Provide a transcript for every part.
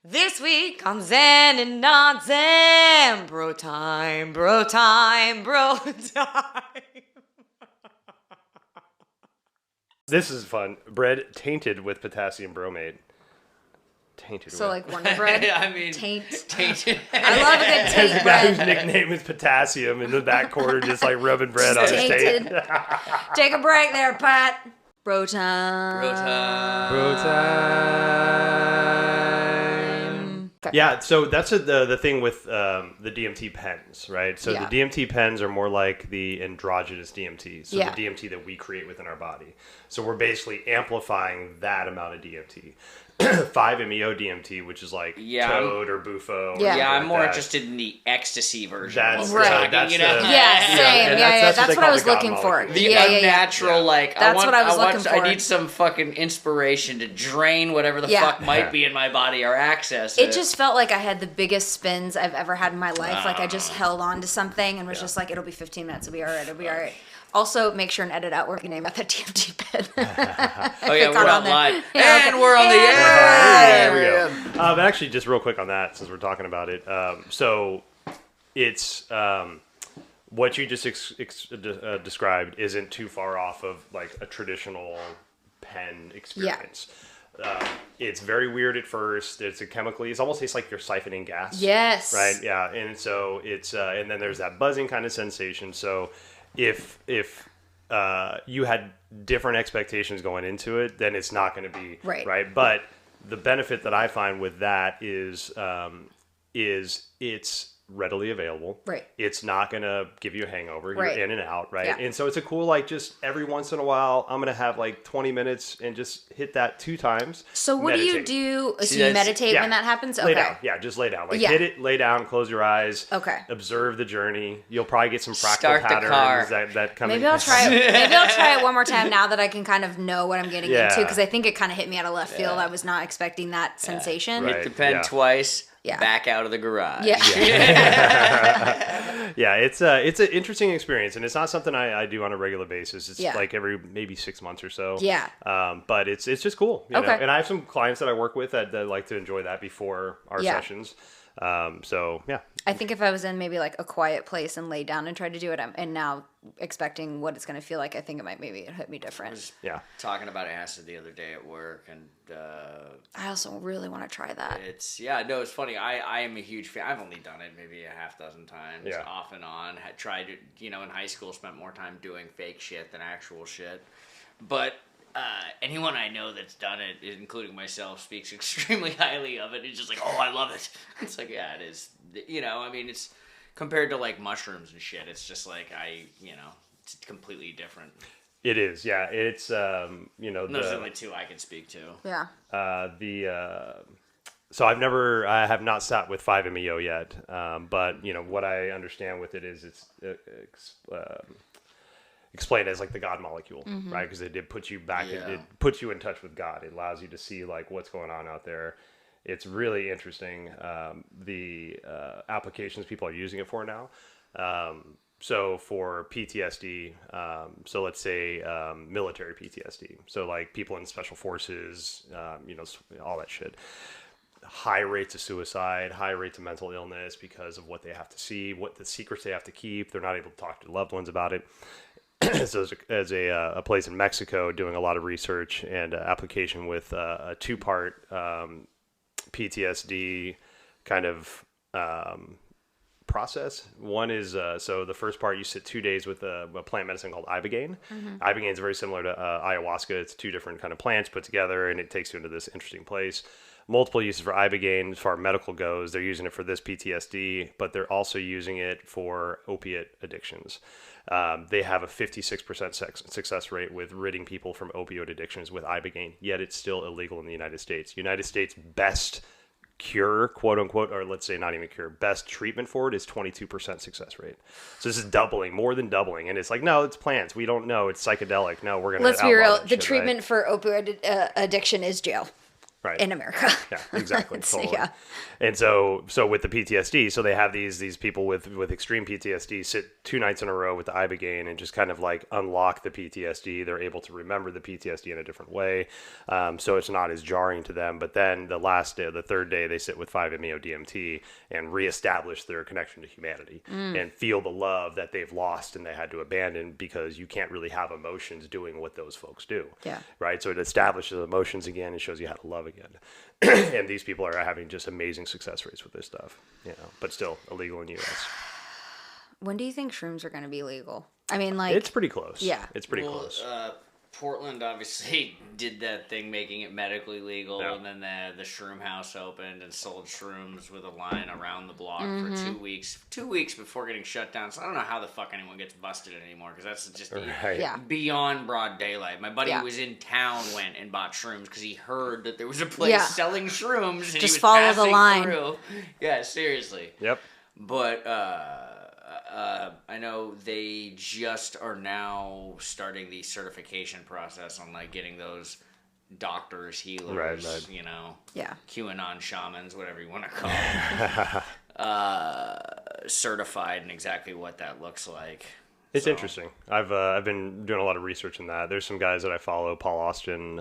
This week on Zen and Not Zen, BroTime, BroTime, BroTime. This is fun. Bread tainted with potassium bromate. Tainted So with. like Wonder Bread? I mean, tainted. I love a good There's taint a guy whose bread. nickname is Potassium in the back corner, just like rubbing bread on his Tainted. taint. Take a break there, Pat. BroTime. BroTime. Okay. Yeah, so that's the thing with the DMT pens, right? So Yeah. the DMT pens are more like the endogenous DMT, so Yeah. the DMT that we create within our body. So we're basically amplifying that amount of DMT. 5-MeO DMT, which is like Toad or Bufo. Yeah. Yeah, I'm like more that. interested in the ecstasy version. That's of what we're right. talking, That's you know? the- Yeah, same. and That's what what they I call was the God looking for. molecule. The Yeah. unnatural, like, That's what I was looking for. I need some fucking inspiration to drain whatever the Yeah. fuck might be in my body or access It just felt like I had the biggest spins I've ever had in my life. Like I just Ah. held on to something and was just like, it'll be 15 minutes. It'll be all right. It'll be all right. Also, make sure and edit out where you name out the DMT pen. Oh yeah, we're got on out there. live. Yeah, And okay. we're on the And air! There we go. But actually, just real quick on that, since we're talking about it. So it's what you just described isn't too far off of like a traditional pen experience. It's very weird at first. It's it almost tastes like you're siphoning gas. Yes. Right. Yeah. And so it's and then there's that buzzing kind of sensation. So if you had different expectations going into it, then it's not going to be Right. But the benefit that I find with that is it's readily available. Right. It's not going to give you a hangover. Right. You're in and out, right? Yeah. And so it's a cool, like, just every once in a while, I'm going to have like 20 minutes and just hit that 2 times. So what do you meditate. do? So See, you that's- meditate when that happens? Lay Okay. down. Yeah, just lay down. Like, Yeah. hit it, lay down, close your eyes. Okay. Observe the journey. You'll probably get some fractal Start the car. patterns that come Maybe in. I'll try it. Maybe I'll try it one more time now that I can kind of know what I'm getting Yeah. into, because I think it kind of hit me out of left field. Yeah. I was not expecting that sensation. Right. Hit the pen Yeah. twice, Yeah. back out of the garage. Yeah. Yeah, it's an interesting experience, and it's not something I do on a regular basis. It's Yeah. like every maybe 6 months or so. Yeah. But it's just cool. You know? Okay. And I have some clients that I work with that like to enjoy that before our Yeah. sessions. So yeah. I think if I was in maybe like a quiet place and laid down and tried to do it, and now expecting what it's going to feel like, I think it might maybe hit me different. Yeah. Talking about acid the other day at work, and I also really want to try that. it's funny. I am a huge fan. I've only done it maybe a half dozen times, Yeah. off and on. Had tried it, in high school, spent more time doing fake shit than actual shit. But anyone I know that's done it, including myself, speaks extremely highly of it. It's just like, oh, I love it. It's like, yeah, it is. I mean, it's compared to like mushrooms and shit. It's just like it's completely different. It is. Yeah. It's Those are only two I can speak to. Yeah. So I have not sat with 5-MeO yet. But what I understand with it is it's explained as like the God molecule, right? Because it did put you back. Yeah. It did put you in touch with God. It allows you to see like what's going on out there. It's really interesting. The applications people are using it for now. So for PTSD, so let's say military PTSD. So like people in special forces, all that shit. High rates of suicide, high rates of mental illness because of what they have to see, what the secrets they have to keep. They're not able to talk to loved ones about it. So as a place in Mexico doing a lot of research and application with a 2-part PTSD kind of process. One is, so the first part, you sit 2 days with a plant medicine called ibogaine. Ibogaine is very similar to ayahuasca. It's 2 different kind of plants put together, and it takes you into this interesting place. Multiple uses for ibogaine as far as medical goes. They're using it for this PTSD, but they're also using it for opiate addictions. They have a 56% success rate with ridding people from opioid addictions with ibogaine, yet it's still illegal in the United States. United States best cure, quote unquote, or let's say not even cure, best treatment for it is 22% success rate. So this is doubling, more than doubling. And it's like, no, it's plants. We don't know. It's psychedelic. No, we're going to Let's be real. The shit, treatment right? for opioid addiction is jail. Right. In America. Yeah, exactly. Totally. Yeah. And so with the PTSD, so they have these people with extreme PTSD sit 2 nights in a row with the Ibogaine and just kind of like unlock the PTSD. They're able to remember the PTSD in a different way. So it's not as jarring to them. But then the last day, the third day, they sit with 5-MeO-DMT and reestablish their connection to humanity and feel the love that they've lost and they had to abandon, because you can't really have emotions doing what those folks do. Yeah. Right. So it establishes emotions again and shows you how to love again. And these people are having just amazing success rates with this stuff, but still illegal in the U.S. When do you think shrooms are going to be legal? I mean, like... It's pretty close. Yeah. It's pretty close. Portland obviously did that thing, making it medically legal, Yeah. and then the shroom house opened and sold shrooms with a line around the block for 2 weeks. 2 weeks before getting shut down. So I don't know how the fuck anyone gets busted anymore, because that's just Right. Yeah. beyond broad daylight. My buddy who was in town went and bought shrooms because he heard that there was a place selling shrooms. And Just he was follow the passing line. through. Yeah, seriously. Yep. But I know they just are now starting the certification process on like getting those doctors, healers, Right. Yeah. QAnon shamans, whatever you want to call them, certified in exactly what that looks like. It's interesting. I've been doing a lot of research in that. There's some guys that I follow. Paul Austin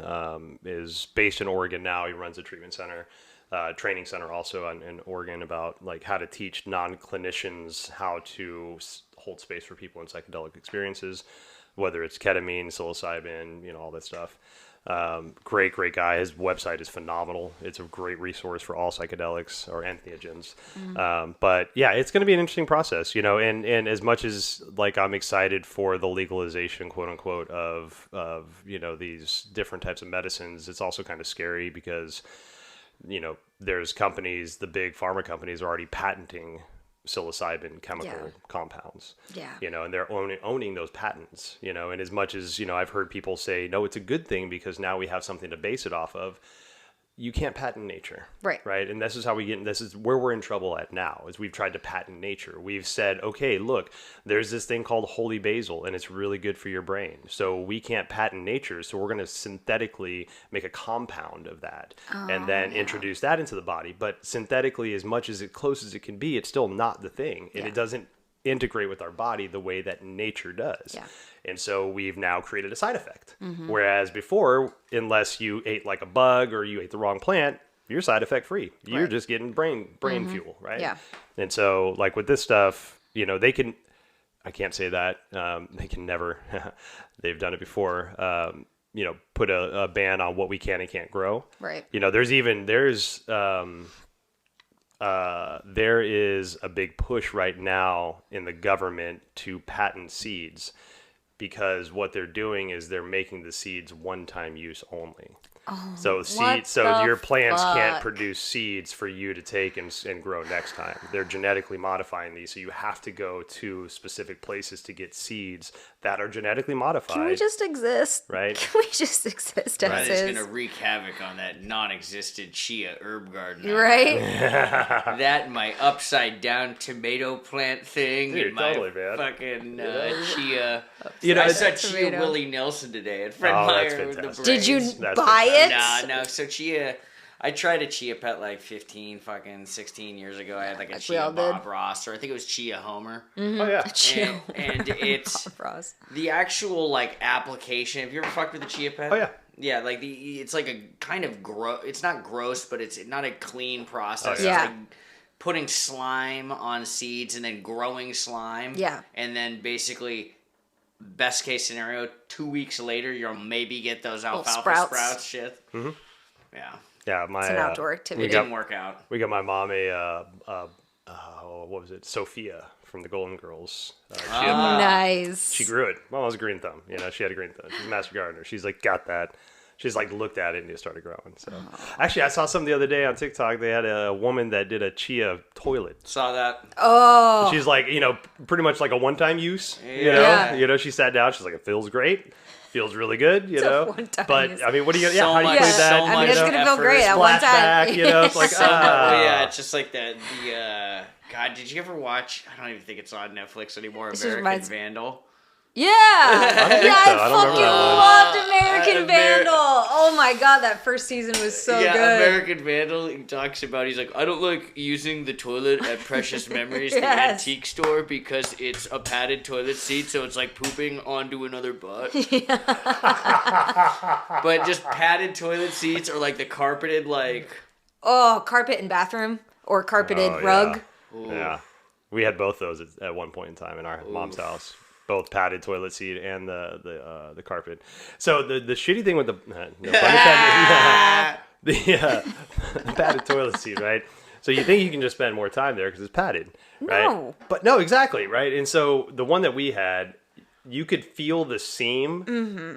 is based in Oregon now. He runs a treatment center. Training center also in Oregon, about like how to teach non-clinicians how to hold space for people in psychedelic experiences, whether it's ketamine, psilocybin, all that stuff. Great guy. His website is phenomenal. It's a great resource for all psychedelics or entheogens. But yeah, it's going to be an interesting process, and as much as like I'm excited for the legalization, quote unquote, of these different types of medicines, it's also kind of scary because there's companies, the big pharma companies are already patenting psilocybin chemical compounds. Yeah. And they're owning those patents, and as much as, I've heard people say, no, it's a good thing because now we have something to base it off of. You can't patent nature. Right. And this is how this is where we're in trouble at now, is we've tried to patent nature. We've said, okay, look, there's this thing called holy basil and it's really good for your brain. So we can't patent nature. So we're going to synthetically make a compound of that and then introduce that into the body. But synthetically, as much as close as it can be, it's still not the thing. And it doesn't integrate with our body the way that nature does. Yeah. And so we've now created a side effect. Whereas before, unless you ate like a bug or you ate the wrong plant, you're side effect free. You're just getting brain fuel, right? Yeah. And so like with this stuff, they can, I can't say that, they can never, they've done it before, put a ban on what we can and can't grow. Right. There is a big push right now in the government to patent seeds, because what they're doing is they're making the seeds one-time use only. So your plants can't produce seeds for you to take and grow next time. They're genetically modifying these, so you have to go to specific places to get seeds that are genetically modified. Can we just exist? Right? Can we just exist as It's is? going to wreak havoc on that non-existent chia herb garden. Right? That and my upside down tomato plant thing. Dude, and my totally, man. fucking chia. I I saw Chia tomato. Willie Nelson today at Fred Oh, that's Meyer with the fantastic. Did you braids. That's buy fantastic. it? No. So chia, I tried a chia pet like 16 years ago. I had like a Like we chia all Bob did. Ross, or I think it was chia Homer. Oh yeah. Chill. And it's Ross. the actual like application. Have you ever fucked with a chia pet? Oh yeah. Yeah, like it's like a kind of gross. It's not gross, but it's not a clean process. Oh, yeah. It's like putting slime on seeds and then growing slime. Yeah. And then basically, best case scenario, 2 weeks later, you'll maybe get those alfalfa sprouts shit. Mm-hmm. Yeah. Yeah, It's an outdoor It activity. didn't work out. We got my mom what was it? Sophia from the Golden Girls. Nice. She grew it. Mom was a green thumb. She had a green thumb. She's a master gardener. She's like got that. She's like looked at it and it started growing. So actually, I saw something the other day on TikTok. They had a woman that did a chia toilet. Saw that. Oh. She's like, pretty much like a one-time use. Yeah. She sat down. She's like, it feels great. Feels really good, a one-time But use. I mean, what do you? So how do you much- play that? so I mean, much it's going to feel effort. great at one time. Splashback, it's like, Yeah, it's just like the God, did you ever watch? I don't even think it's on Netflix anymore. This just American reminds- Vandal. Yeah, think yeah, so. I I don't fucking remember loved American Amer- Vandal. Oh my god, that first season was so yeah, good. American Vandal, he talks about, he's like, I don't like using the toilet at Precious Memories, the Yes. antique store, because it's a padded toilet seat, so it's like pooping onto another butt. But just padded toilet seats or like the carpeted, like... Oh, carpet and bathroom or carpeted Oh, rug. Yeah. We had both those at one point in time in our mom's house. Both padded toilet seat and the carpet. So the shitty thing with the the padded toilet seat, right? So you think you can just spend more time there because it's padded, right? No. But no, exactly, right? And so the one that we had, you could feel the seam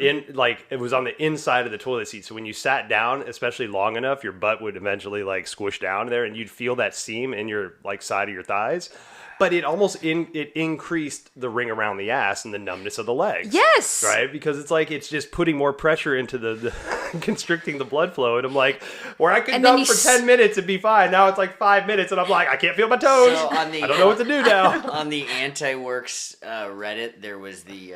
in, like, it was on the inside of the toilet seat. So when you sat down, especially long enough, your butt would eventually like squish down there, and you'd feel that seam in your like side of your thighs. But it almost it increased the ring around the ass and the numbness of the legs. Yes. Right? Because it's like it's just putting more pressure into the constricting the blood flow. And I'm like, where I could And then numb for 10 minutes and be fine. Now it's like 5 minutes and I'm like, I can't feel my toes. So on the, I don't know what to do now. On the Anti-Works Reddit, there was the,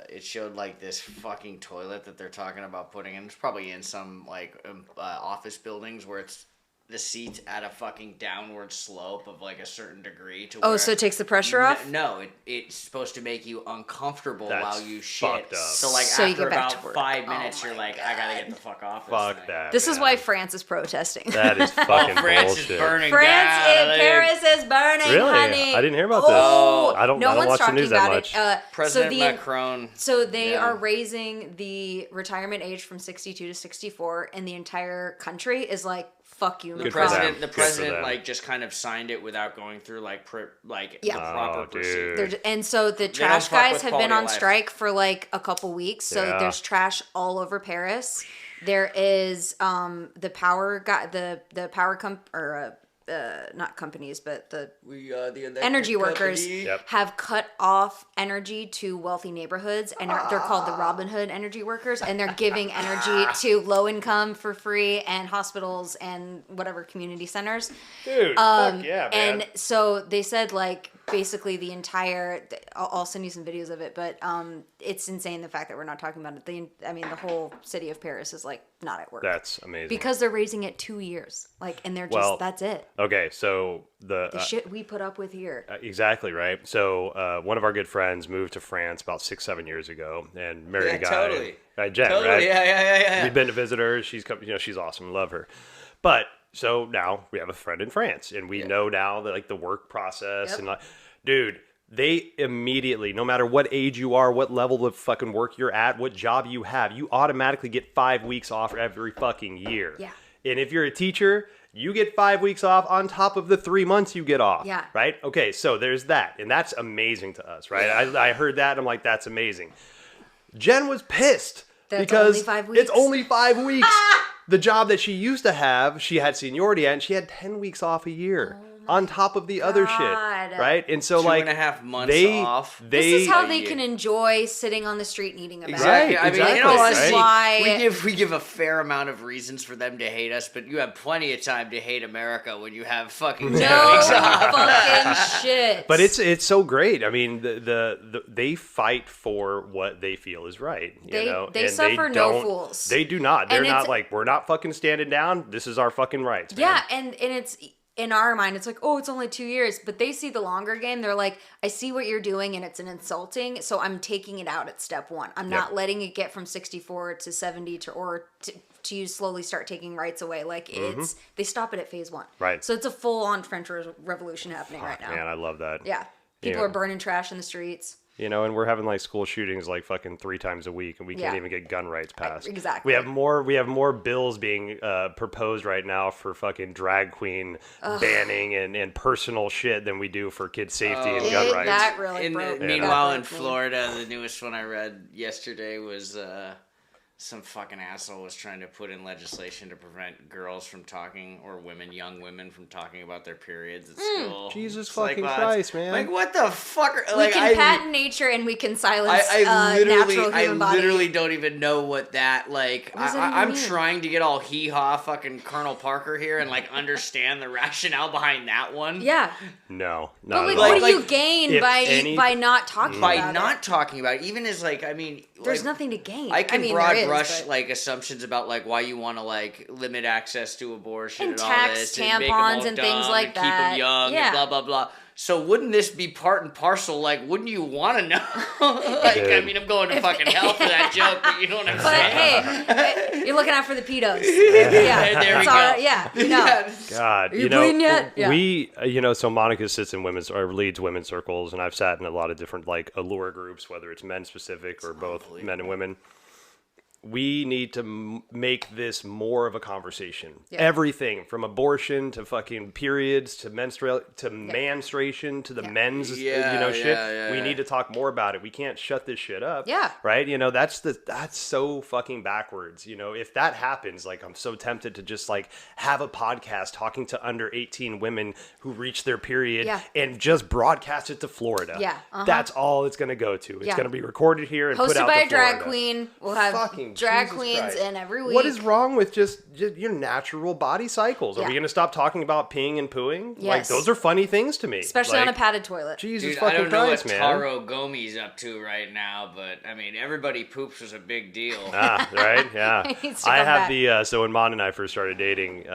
it showed like this fucking toilet that they're talking about putting in. It's probably in some like office buildings where it's the seats at a fucking downward slope of like a certain degree to where, So it takes the pressure off? No, it's supposed to make you uncomfortable That's while you shit. fucked up. So like So you after get back about to work. 5 minutes, Oh you're my like, I gotta get the fuck off this Fuck thing. that. This is man. why France is protesting. That is fucking France bullshit. is burning France down. in Paris is burning, Really? honey. I didn't hear about Oh, this. I don't no one's watch the talking news that about much. it. President Macron. So they Yeah. are raising the retirement age from 62 to 64, and the entire country is like, "Fuck you, The Good for Macron." them. president, the Good for president, them. like just kind of signed it without going through like Yeah. the proper Oh, procedure. dude. And so the don't trash fuck guys with have been quality on of life. strike for like a couple weeks. So Yeah. there's trash all over Paris. There is the power guy, the power not companies, but the We are the electric energy workers company. Yep. have cut off energy to wealthy neighborhoods, and they're called the Robin Hood energy workers, and they're giving energy to low income for free, and hospitals and whatever community centers. Dude, fuck yeah, man. And so they said, like, basically the entire, I'll send you some videos of it, but it's insane the fact that we're not talking about it. The whole city of Paris is like not at work. That's amazing. Because they're raising it 2 years. Like, and they're just, Well, that's it. Okay, so the Shit we put up with here. exactly right. So one of our good friends moved to France about 6-7 years ago and married a guy. totally. Jen, Totally, right? yeah. We've been to visit her. She's come, she's awesome. Love her. But so now we have a friend in France, and we know now that like the work process Yep. and like, dude, they immediately, no matter what age you are, what level of fucking work you're at, what job you have, you automatically get 5 weeks off every fucking year. Yeah. And if you're a teacher, you get 5 weeks off on top of the 3 months you get off. Yeah. Right? Okay, so there's that. And that's amazing to us, right? I heard that and I'm like, that's amazing. Jen was pissed That's because only 5 weeks? it's only 5 weeks. The job that she used to have, she had seniority at, and she had 10 weeks off a year on top of the other shit, God. right? And so 2.5 months off. This is how they Yeah. can enjoy sitting on the street and eating a bag. Right, I mean, exactly, in all right? honesty, Why- we give a fair amount of reasons for them to hate us, but you have plenty of time to hate America when you have fucking 10 No weeks off. fucking shit. But it's so great. I mean, the they fight for what they feel is right. You They- know? they And suffer no don't- fools. They do not. They're And not it's- like, we're not fucking standing down. This is our fucking rights. Man. Yeah, and it's in our mind, it's like, oh, it's only 2 years, but they see the longer game. They're like, I see what you're doing, and it's an insulting, so I'm taking it out at step one. I'm not letting it get from 64 to 70 to you slowly start taking rights away. Like they stop it at phase one. Right. So it's a full on French Revolution happening right now. Man, I love that. Yeah. People Yeah. are burning trash in the streets. You know, and we're having like school shootings like fucking 3 times a week, and we can't Yeah. even get gun rights passed. Exactly. We have more bills being proposed right now for fucking drag queen banning and personal shit than we do for kid safety and gun rights. That really broke. Meanwhile, in broke me. Florida, the newest one I read yesterday was some fucking asshole was trying to put in legislation to prevent girls from talking, or young women from talking about their periods at school. Jesus It's fucking well, Christ, man. Like, what the fuck? We can patent nature and we can silence natural human body. I literally don't even know what that, like, What does that even I'm mean? trying to get all hee-haw fucking Colonel Parker here and, like, understand the rationale behind that one. Yeah. No, But not like, at all. what do you gain by not talking about it? By not talking about it, even as, like, I mean... There's like, nothing to gain. I can mean, broad there is, brush, but... like, assumptions about, like, why you want to, like, limit access to abortion and all tax this. And make 'em tampons all and dumb things like and that. keep them young Yeah. and blah, blah, blah. So wouldn't this be part and parcel? Like, wouldn't you want to know? Like, I mean, I'm going to fucking hell for that joke, but you know what I'm But saying? hey, you're looking out for the pedos. Yeah, There we it's go. all right. Yeah, you know. God, Are you bleeding yet? Yeah. We, so Monica sits in leads women's circles, and I've sat in a lot of different, like, allure groups, whether it's men specific or both men and women. We need to make this more of a conversation. Yeah. Everything from abortion to fucking periods to menstruation to the men's shit. Yeah. We need to talk more about it. We can't shut this shit up. Yeah. Right? That's so fucking backwards. If that happens, like, I'm so tempted to just, like, have a podcast talking to under 18 women who reach their period and just broadcast it to Florida. Yeah. That's all it's going to go to. It's going to be recorded here and put hosted out by to a drag Florida. queen. We'll have Fucking drag Jesus queens Christ. in every week. What is wrong with just your natural body cycles? Are Yeah. we going to stop talking about peeing and pooing? Yes. Like, those are funny things to me. Especially on a padded toilet. Jesus Dude, I fucking don't know Christ, what man. Taro Gomi's up to right now, but I mean, everybody poops was a big deal. Right? Yeah. He needs to I come have back. so when Mon and I first started dating,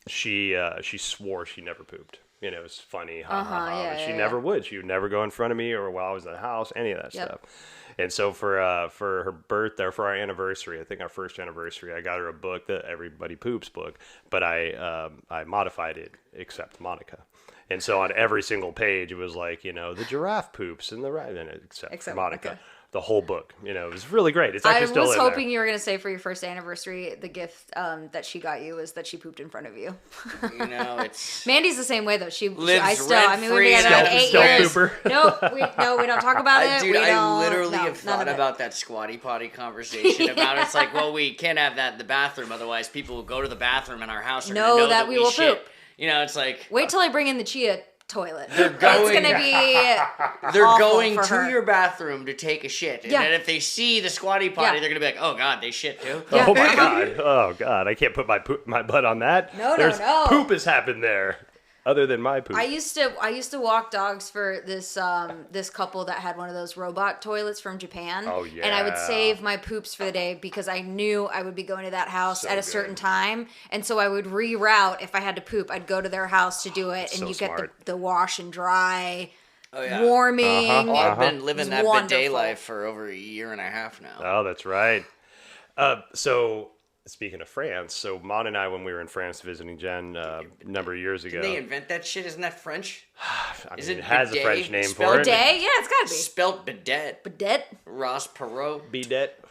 she swore she never pooped. It was funny. But she never would. She would never go in front of me or while I was in the house, any of that stuff. And so for her birthday, or for our anniversary, I think our first anniversary, I got her a book, the Everybody Poops book, but I modified it except Monica. And so on every single page, it was like, the giraffe poops and except for Monica. Okay. The whole book, it was really great. It's actually still in there. I was hoping you were going to say for your first anniversary, the gift that she got you was that she pooped in front of you. It's Mandy's the same way though. lives I mean, we've been together like 8 Still years. pooper. No, we don't talk about it. Dude, I literally have none thought of it. about that squatty potty conversation about it's like, well, we can't have that in the bathroom, otherwise people will go to the bathroom in our house are gonna know that we will shit. poop. It's like Wait till I bring in the chia toilet. They're going, it's gonna be they're awful going for to her. your bathroom to take a shit, and then if they see the squatty potty, they're gonna be like, "Oh God, they shit too." Yeah. Oh my God! Oh God! I can't put my butt on that. No. Poop has happened there, other than my poop. I used to walk dogs for this this couple that had one of those robot toilets from Japan. Oh, yeah. And I would save my poops for the day because I knew I would be going to that house So at a certain time, and so I would reroute if I had to poop. I'd go to their house to do it, and So you smart. get the wash and dry. Oh, yeah. Warming. I've been living It's that bidet wonderful. life for over a year and a half now. Oh, that's right. So speaking of France, so Mon and I, when we were in France visiting Jen a number of years ago, Did they invent that shit? Isn't that French? Is it it has bidet? a French name Spelled for it. Bidet? Yeah, it's gotta be. Spelt bidet. Bidet? Ross Perot. Bidet.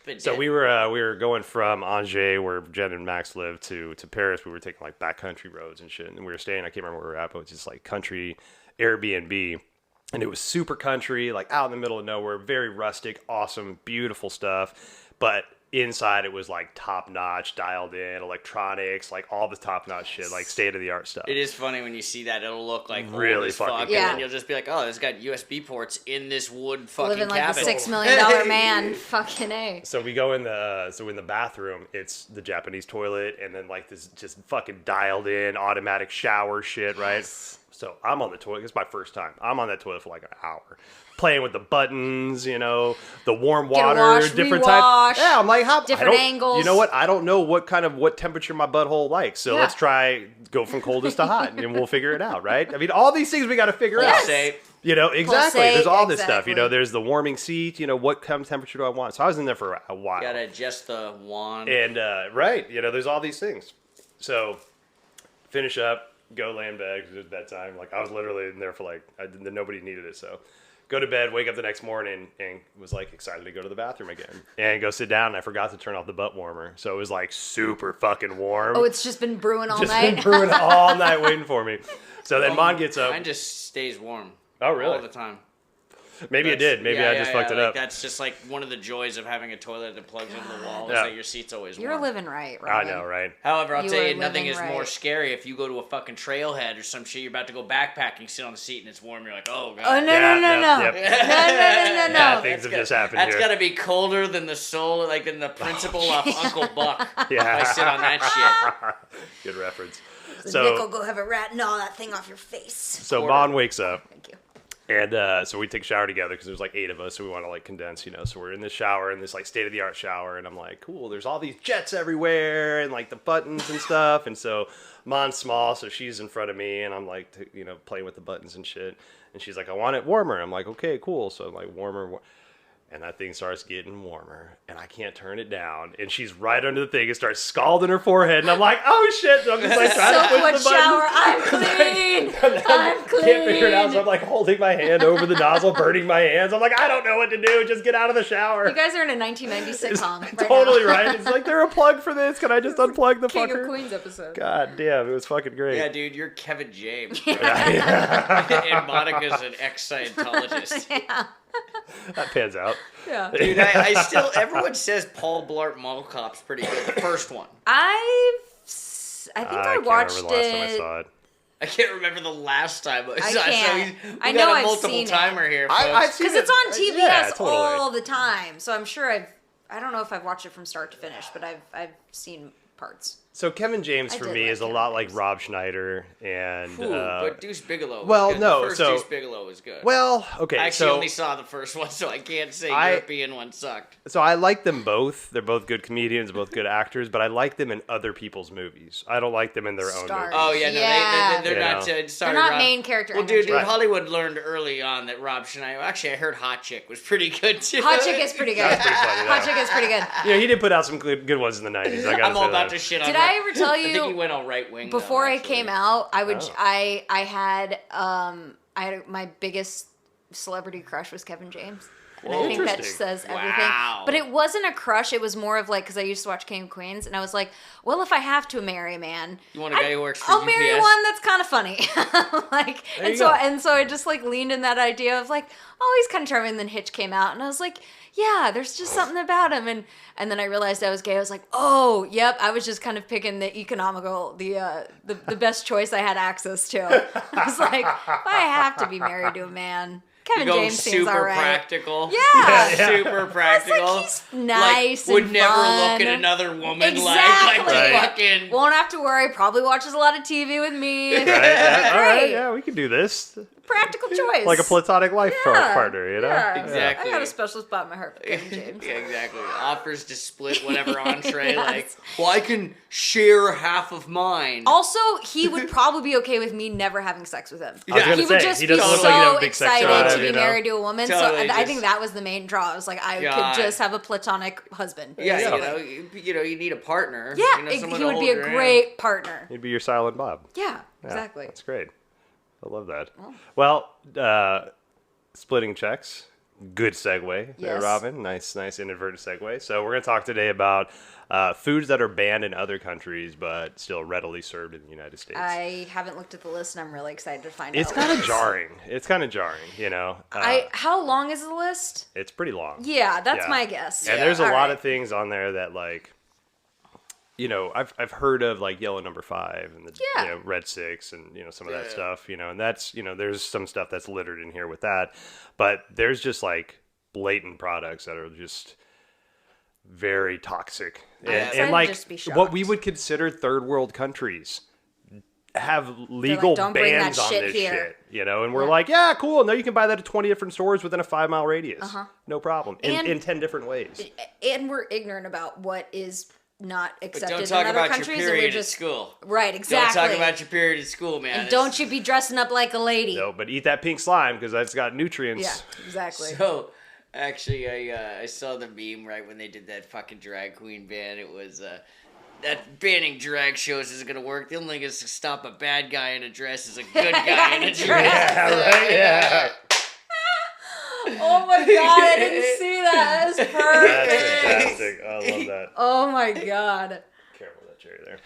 Bidet. So we were going from Angers, where Jen and Max lived, to Paris. We were taking like backcountry roads and shit, and we were staying. I can't remember where we were at, but it was just like country Airbnb, and it was super country, like out in the middle of nowhere, very rustic, awesome, beautiful stuff. But inside it was like top notch, dialed in, electronics, like all the top notch shit, like state of the art stuff. It is funny when you see that. It'll look like Really old as fucking fuck, cool. and then you'll just be like, "Oh, it's got USB ports in this wood fucking Living like cabin." the $6 million man. Fucking A. So we go in the bathroom, it's the Japanese toilet, and then like this just fucking dialed in automatic shower shit, right? So I'm on the toilet. It's my first time. I'm on that toilet for like an hour, playing with the buttons, the warm water, wash, different rewash, type. Yeah, I'm like, different angles. You know what? I don't know what temperature my butthole likes. So let's try go from coldest to hot, and we'll figure it out, right? I mean, all these things we got to figure out. Say, Exactly. Pulsate, There's all this exactly. stuff. There's the warming seat. What kind of temperature do I want? So I was in there for a while. gotta adjust the wand. And right, there's all these things. So finish up, go lay in bed because it was bedtime. Like I was literally in there for like nobody needed it. So go to bed, wake up the next morning, and was like excited to go to the bathroom again and go sit down. And I forgot to turn off the butt warmer, so it was like super fucking warm. Oh, it's just been brewing all just night. been brewing all night waiting for me. So then Mon gets up. Mine just stays warm. Oh, really? All the time. Maybe it did. Maybe I just fucked it like, up. That's just like one of the joys of having a toilet that plugs into the wall is Yeah. that your seat's always You're warm. living right, I Robin. know, right? However, I'll You tell are you, nothing living is more right. scary if you go to a fucking trailhead or some shit. You're about to go backpacking, sit on the seat, and it's warm. You're like, oh god. Oh no Yeah, no no no yep. no no no Bad no! things have just happened That's here. got to be colder than the soul, like than the principle of Uncle Buck. Yeah. If I sit on that shit. Good reference. Nickel, go have a rat gnaw that thing off your face. So Quarter. Mon wakes up. Thank you. And so we take a shower together because there's like 8 of us, so we want to like condense, So we're in this shower, in this like state of the art shower, and I'm like, cool. There's all these jets everywhere, and like the buttons and stuff. And so Mon's small, so she's in front of me, and I'm like, playing with the buttons and shit. And she's like, I want it warmer. I'm like, okay, cool. So I'm like, warmer. And that thing starts getting warmer, and I can't turn it down. And she's right under the thing and starts scalding her forehead, and I'm like, oh shit! So I'm just like trying to So push much the buttons. shower. I'm clean. I'm clean. Can't figure it out, so I'm like holding my hand over the nozzle, burning my hands. I'm like, I don't know what to do. Just get out of the shower. You guys are in a 1990 sitcom. Right Totally now. right. It's like there a plug for this. Can I just unplug the King fucker? of Queens episode. God damn, it was fucking great. Yeah, dude, you're Kevin James. Yeah, And Monica's an ex-Scientologist. Yeah. that pans out. Yeah. Dude, I still, everyone says Paul Blart Mall Cop's pretty good. The first one. I think I can't watched remember the last time I it. saw it. I can't remember the last time. I can't. we I got know a I've multiple seen it. timer here, folks. I've seen Because it's on TBS Yeah, totally. all the time, so I'm sure I don't know if I've watched it from start to finish, but I've seen parts. So Kevin James I for did me like is a Kevin lot like James. Rob Schneider and Ooh, but Deuce Bigelow was well, good. no, The first so- Deuce Bigelow was good. well, okay. I actually so only saw the first one, so I can't say I- European one sucked. So I like them both. They're both good comedians, both good actors, but I like them in other people's movies. I don't like them in their own Stars. movies. Oh yeah, no, Yeah. they're You not. know. Sorry, They're not Rob. main character Well, dude, energy. Right. Hollywood learned early on that Rob Schneider. Actually, I heard Hot Chick was pretty good too. Hot Chick is pretty good. That's pretty funny, Hot though. Chick is pretty good. Yeah, he did put out some good ones in the 90s. I gotta I'm all say about that. to shit on. Did Rob. I ever tell I think he you went all right wing before I came out? I would Oh. I had my biggest celebrity crush was Kevin James. And Whoa. I think that Interesting. says everything. Wow. But it wasn't a crush. It was more of like, because I used to watch King of Queens, and I was like, well, if I have to marry a man, You want a guy who works for I'll marry UPS? one that's kind of funny. Like, There and you so go. and so I just like leaned in that idea of like, oh, he's kind of charming. And then Hitch came out, and I was like, yeah, there's just something about him. And then I realized I was gay. I was like, oh, yep. I was just kind of picking the economical, the best choice I had access to. I was like, if I have to be married to a man, Kevin You're going James seems super all right. practical. Yeah. Super practical. he's nice Like, would and never fun. look at another woman Exactly. like Right. fucking. Won't have to worry. Probably watches a lot of TV with me. Right, yeah, all right, Great. yeah, we can do this. Practical choice. Like a platonic life partner, Yeah. Exactly. I got a special spot in my heart for Kevin James. Yeah, exactly. Offers to split whatever entree. Like, well, I can share half of mine. Also, he would probably be okay with me never having sex with him. I was gonna He would say, just he be doesn't look like he'd have so a big sex excited drive, to be you know? married to a woman. Totally, so I just- think that was the main draw. I was like, I God. could just have a platonic husband. Yeah, basically. you need a partner. Yeah, you know, someone he to would be hold a your great partner. He'd be your silent Bob. Yeah, Yeah, exactly. That's great. I love that. Well, splitting checks. Good segue there, Yes. Robin. Nice inadvertent segue. So we're going to talk today about foods that are banned in other countries but still readily served in the United States. I haven't looked at the list, and I'm really excited to find It's out. kind of jarring. It's kind of jarring, you know. How long is the list? It's pretty long. Yeah, that's Yeah. my guess. And there's a All lot right. of things on there that, like, you know, I've heard of, like, yellow number 5 and the Yeah. red 6 and, some of that Yeah. stuff, and that's, there's some stuff that's littered in here with that. But there's just, like, blatant products that are just very toxic. I'd And like, just be what we shocked. would consider third world countries have legal "Don't bring that bans on shit this here." shit, and we're Yeah. like, yeah, cool. No, you can buy that at 20 different stores within a 5-mile radius. Uh-huh. No problem. In And- 10 different ways. And we're ignorant about what is not But accepted don't talk in other about your countries, and period we're just at school. right. Exactly. Don't talk about your period at school, man. and don't you be dressing up like a lady. No, but eat that pink slime because that's got nutrients. Yeah, exactly. So, actually, I saw the meme right when they did that fucking drag queen ban. It was that banning drag shows isn't gonna work. The only thing is to stop a bad guy in a dress is a good guy in a dress. Yeah, right. Yeah. Oh my god, I didn't see that. That's That's perfect. fantastic. I love that. Oh my god. Careful with that cherry there.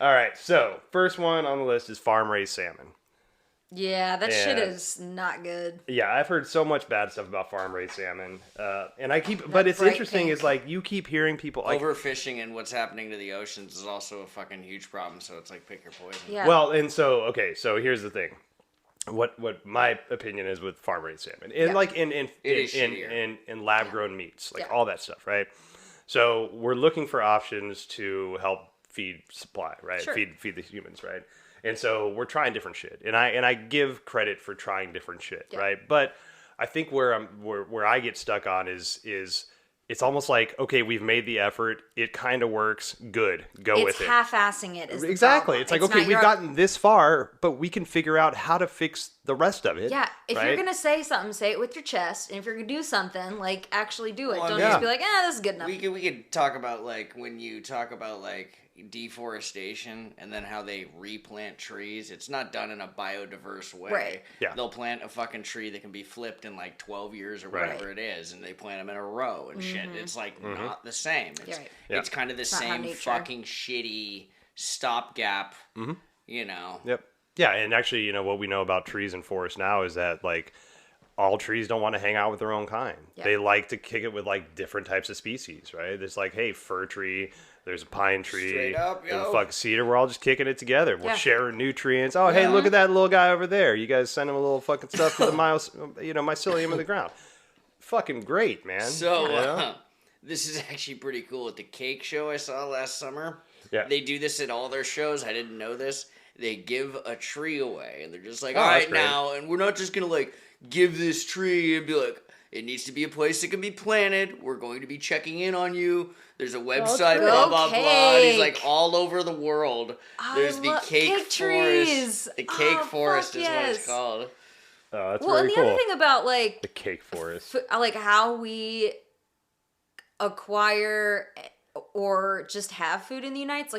All right, so first one on the list is farm raised salmon. Yeah, that shit And- is not good. Yeah, I've heard so much bad stuff about farm-raised salmon, and but it's bright interesting pink. is like you keep hearing people like, Overfishing and what's happening to the oceans is also a fucking huge problem. So it's like pick your poison. Yeah. well, and so okay, so here's the thing. What my opinion is with farm-raised salmon, and Yeah. like It is shittier. in lab-grown meats, like Yeah. all that stuff, right? So we're looking for options to help feed supply, right? Sure. Feed the humans, right? And so we're trying different shit, and I give credit for trying different shit, Yeah. right? But I think where I get stuck on is it's almost like, okay, we've made the effort, it kind of works, good, go It's with it. half-assing it. Is the Exactly. problem. It's like, okay, not we've your- gotten this far, but we can figure out how to fix the rest of it. Yeah, if right? you're gonna say something, say it with your chest, and if you're gonna do something, like actually do it. Well, Don't yeah. just be like, this is good enough. We could talk about like when you talk about like deforestation and then how they replant trees. It's not done in a biodiverse way. Right. Yeah. They'll plant a fucking tree that can be flipped in like 12 years or Right. whatever it is, and they plant them in a row and shit. It's like Mm-hmm. not the same. It's, Right. Yeah. it's kind of the not how same nature- fucking shitty stopgap. You know. Yep. Yeah, and actually, what we know about trees and forests now is that like all trees don't want to hang out with their own kind. Yeah. They like to kick it with like different types of species, right? There's like, hey, fir tree, there's a pine tree, Straight up, there's a yo. fucking cedar. We're all just kicking it together. We're Yeah. sharing nutrients. Oh, hey, look at that little guy over there. You guys send him a little fucking stuff for the mycelium in the ground. Fucking great, man. So You know? this is actually pretty cool. At the cake show I saw last summer, Yeah. they do this at all their shows. I didn't know this. They give a tree away, and they're just like, Oh, all that's right great. now, and we're not just gonna like give this tree and be like, it needs to be a place that can be planted. We're going to be checking in on you. There's a website, true. blah blah blah. And he's like Cake. all over the world. There's the cake cake forest. trees. The cake Oh, forest fuck is what it's yes. called. Oh, that's Well, very and the cool. other thing about like The cake forest. like how we acquire or just have food in the United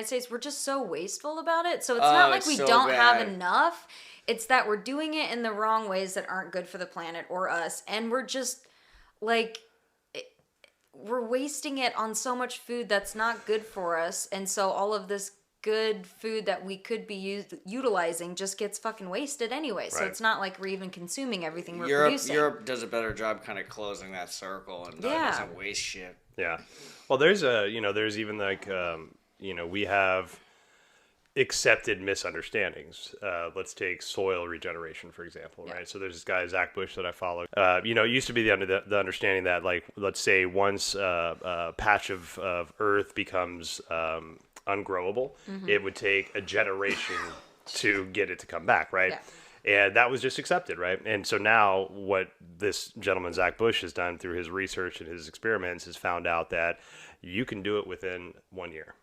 States, we're just so wasteful about it. So it's not like it's we so don't have bad. enough. It's that we're doing it in the wrong ways that aren't good for the planet or us, and we're just like we're wasting it on so much food that's not good for us, and so all of this good food that we could be utilizing just gets fucking wasted anyway. So Right. it's not like we're even consuming everything we're Europe, producing. Europe does a better job kind of closing that circle and Yeah. doesn't waste shit. Yeah. Well, there's there's even like, we have accepted misunderstandings. Let's take soil regeneration, for example, right? So there's this guy, Zach Bush, that I follow. It used to be the understanding that, like, let's say once a patch of earth becomes ungrowable, it would take a generation to get it to come back, right? Yeah. And that was just accepted, right? And so now what this gentleman, Zach Bush, has done through his research and his experiments is found out that you can do it within 1 year.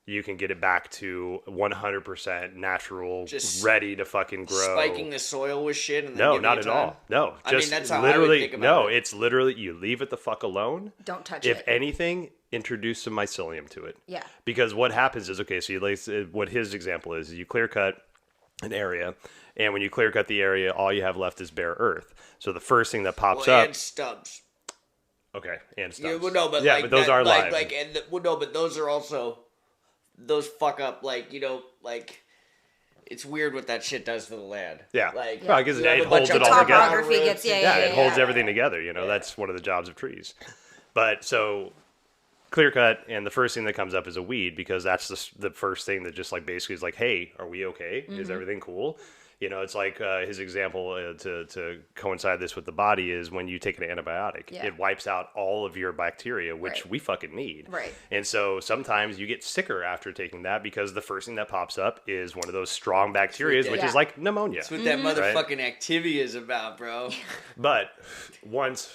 You can get it back to 100% natural, Just ready to fucking grow. Spiking the soil with shit and then No, giving not it at time. all. No, I mean, just that's how I would literally. think about No, it. it's literally you leave it the fuck alone. Don't touch If it. anything, introduce some mycelium to it. Yeah. Because what happens is, okay, so what his example is you clear cut an area, and when you clear cut the area, all you have left is bare earth. So the first thing that pops Well, up, and stubs. okay, and Yeah, stuff. well, no, but yeah, like but those that, are like, live. like, and no, but those are also those fuck up. Like like it's weird what that shit does to the land. Yeah. like Well, I guess you it have a holds bunch it of all together. Topography gets- yeah, yeah, it holds yeah. everything together. That's one of the jobs of trees. But so clear cut, and the first thing that comes up is a weed, because that's the first thing that just like basically is like, hey, are we okay? Mm-hmm. Is everything cool? It's like his example to coincide this with the body is when you take an antibiotic, Yeah. it wipes out all of your bacteria, which Right. we fucking need. Right. And so sometimes you get sicker after taking that because the first thing that pops up is one of those strong bacteria, which Yeah. is like pneumonia. That's what that motherfucking activity is about, bro. But once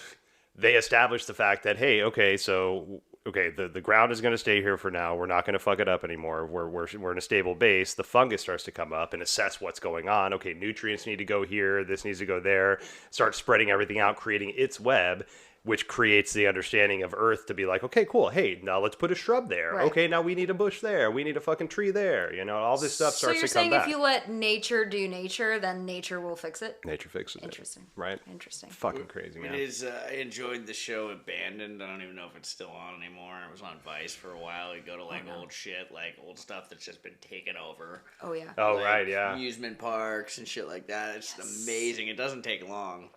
they establish the fact that, hey, okay, so the ground is going to stay here for now. We're not going to fuck it up anymore. We're in a stable base. The fungus starts to come up and assess what's going on. Okay, nutrients need to go here. This needs to go there. Start spreading everything out, creating its web. which creates the understanding of Earth to be like, okay, cool. Hey, now let's put a shrub there. Right. Okay, now we need a bush there. We need a fucking tree there. You know, all this stuff starts to come back. So you're saying if you let nature do nature, then nature will fix it? Nature fixes it. Interesting. Right? Interesting. Fucking crazy, man. It is. I enjoyed the show Abandoned. I don't even know if it's still on anymore. It was on Vice for a while. You go to like old shit, like old stuff that's just been taken over. Oh yeah. Oh, Like, right, yeah. Amusement parks and shit like that. It's amazing. It doesn't take long.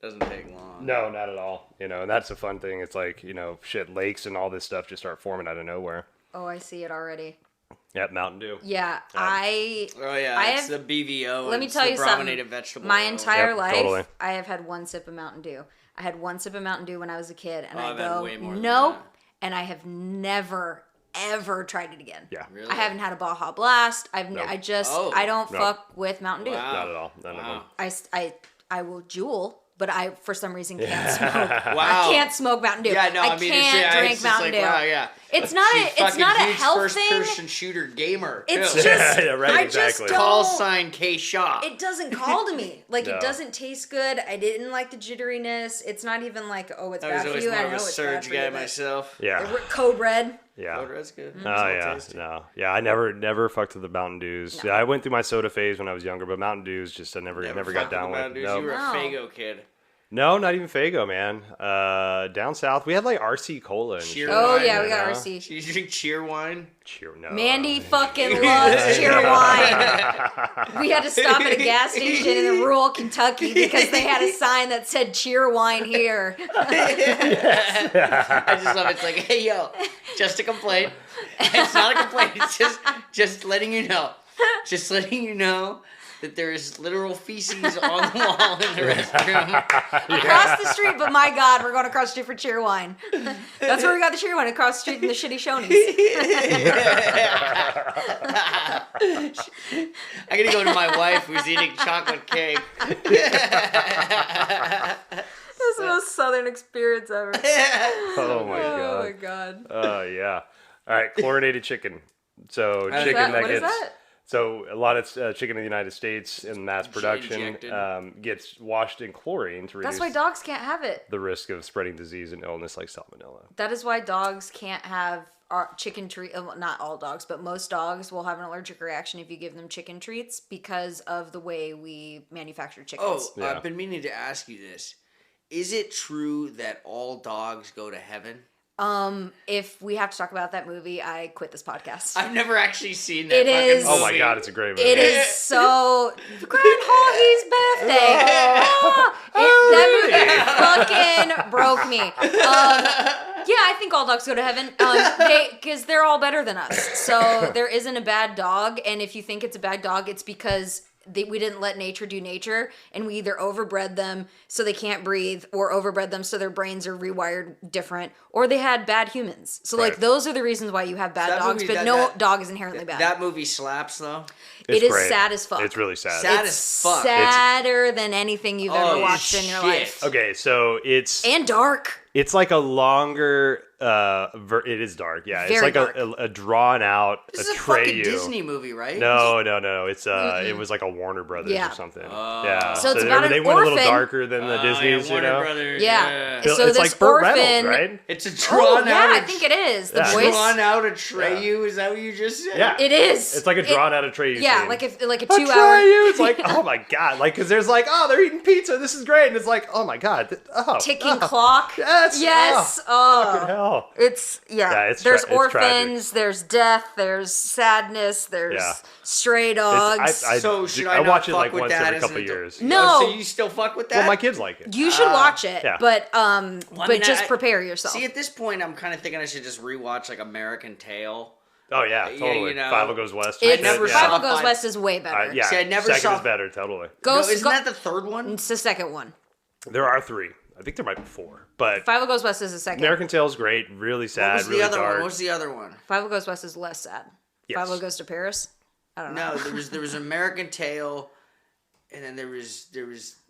Doesn't take long. No, not at all. You know, and that's the fun thing. It's like, you know, shit, lakes and all this stuff just start forming out of nowhere. Oh, I see it already. Yeah, Mountain Dew. Yeah, Oh yeah, it's the BVO. Let me it's tell the you something. brominated vegetable My oil. entire Yep, life, totally. I have had one sip of Mountain Dew. I had one sip of Mountain Dew when I was a kid, and I've I had go, way more than nope, that. and I have never, ever tried it again. Yeah. Really? I haven't had a Baja Blast. Nope. I just, Oh. I don't Nope. fuck with Mountain Dew. Wow. Not at all. None of them. I will Juul, but I, for some reason, can't smoke. Wow. I can't smoke Mountain Dew. Yeah, no, I mean, can't drink it's just Mountain like, Dew. wow, yeah. It's not She's a, it's fucking not a huge health first thing. person shooter gamer. It's too. just, Yeah, right, I just exactly. don't. Call sign K Shaw. It doesn't call to me. Like, No. it doesn't taste good. I didn't like the jitteriness. It's not even like, oh, it's I bad was for always you. more I of know a it's bad surge for guy you. but- myself. Yeah. Code Red. Yeah. Oh, that's good. Oh yeah, no, yeah. I never fucked with the Mountain Dews. No. Yeah, I went through my soda phase when I was younger, but Mountain Dews just I never got fucked down the with. Mountain Dews. No, You were a No. Faygo kid. no, not even Faygo, man. Down south we had like RC Cola and Cheer shit. Oh, wine, yeah, you we got know? RC. Did you drink cheer wine? Cheer, no. Mandy fucking loves cheer wine. We had to stop at a gas station in rural Kentucky because they had a sign that said cheer wine here. I just love it. It's like, hey, yo, just a complaint. It's not a complaint. It's just letting you know. Just letting you know that there is literal feces on the wall in the restroom. Across the street, but my God, we're going across the street for cheer wine. That's where we got the cheer wine, across the street from the shitty Shoney's. I gotta go to my wife who's eating chocolate cake. That's the most southern experience ever. Oh my Oh my god. God. Yeah. All right, chlorinated chicken. So What is chicken that? What is gets. that? So a lot of chicken in the United States in mass production Injected. gets washed in chlorine to reduce That's why dogs can't have it. the risk of spreading disease and illness like salmonella. That is why dogs can't have chicken treat. Not all dogs, but most dogs will have an allergic reaction if you give them chicken treats because of the way we manufacture chickens. Oh, Yeah. I've been meaning to ask you this. Is it true that all dogs go to heaven? If we have to talk about that movie, I quit this podcast. I've never actually seen that It fucking is- Oh my movie. god, it's a great movie. It is so Groundhoggy's birthday. That movie fucking broke me. Yeah, I think all dogs go to heaven because they're all better than us. So there isn't a bad dog, and if you think it's a bad dog, it's because we didn't let nature do nature, and we either overbred them so they can't breathe, or overbred them so their brains are rewired different, or they had bad humans. So like Right. those are the reasons why you have bad That dogs, movie- but that- dog is inherently bad. That movie slaps, though. It's It is great. sad as fuck. It's really sad. Sad It's as fuck. sadder than anything you've ever Oh, watched in your shit. life. Okay, so it's And dark. like a longer. It is dark. Yeah, Very it's like dark. a drawn out This is a fucking Atreyu. Disney movie, right? No. It's it was like a Warner Brothers Yeah. or something. Oh. Yeah. So it's about they an went a little orphan. darker than the Disney's, yeah, you Warner know. Brothers. Yeah. Bill- So it's this like Burt orphan. Reynolds, right? It's a Oh, drawn yeah, out. I think it is. The Yeah. voice. Drawn out Atreyu. Is that what you just said? Yeah. It is. It's like a drawn out Atreyu Yeah, scene. like a Atreyu! 2-hour. It's like, oh my god, like because there's like, oh, they're eating pizza. This is great, and it's like, oh my god, Ticking clock. Yes. Yes. Fucking hell. It's Yeah, it's there's tra- it's orphans, there's death, there's sadness, there's Yeah. stray dogs. So should I I not watch it fuck like with once that every as couple an adult? years. No. Oh, so you still fuck with that? Well, my kids like it. You should watch it, yeah. but I mean, just I- prepare yourself. See, at this point, I'm kind of thinking I should just rewatch like American Tail. Oh yeah, Yeah, totally. you know, Five Goes West. It's, never yeah. saw Five Goes Five- West is way better. Yeah, See, I never second saw- is better. Totally. Ghost, No, isn't that the third one? It's the second one. There are three. I think there might be four, but Five Goes West is the second. American Tail's great. Really What sad. was the really other dark. one? What was the other one? Five Goes West is less sad. Yes. Five Goes to Paris. I don't know. No, there was American Tail, and then there was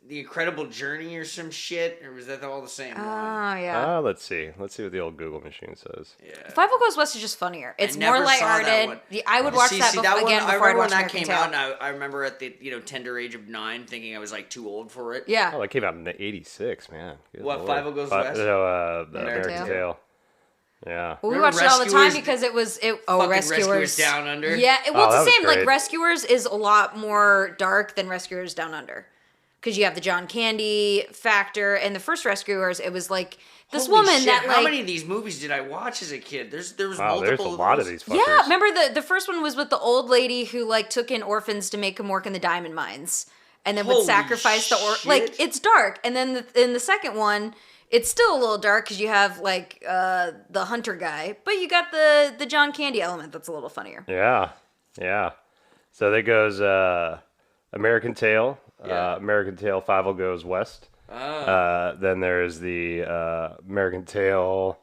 The Incredible Journey or some shit, or was that all the same one? Oh, yeah. Let's see what the old Google machine says. Yeah. 5 Goes West is just funnier. It's more never saw that lighthearted. one. I would watch that that one, again I before I'd remember watch when that American came Tail. out, and I remember at the tender age of 9 thinking I was like too old for it. Yeah. Oh, that came out in '86, man. Good What, Lord. 5 Goes West? No, the American American Tail? Tail. Yeah. Well, we Remember watched it all the time Rescuers? because it was Fucking Rescuers Down Under. Yeah, it's that the was same. Like great. Rescuers is a lot more dark than Rescuers Down Under, because you have the John Candy factor. And the first Rescuers, it was like this Holy woman shit, that how like many of these movies did I watch as a kid? There was Wow, multiple. there's a lot of these fuckers. yeah. Remember the first one was with the old lady who like took in orphans to make them work in the diamond mines, and then would Holy sacrifice shit. like it's dark. And then in the second one, it's still a little dark because you have like the hunter guy, but you got the John Candy element that's a little funnier. Yeah. So there goes American Tail. Yeah. American Tail 5 Goes West. Then there's the American Tail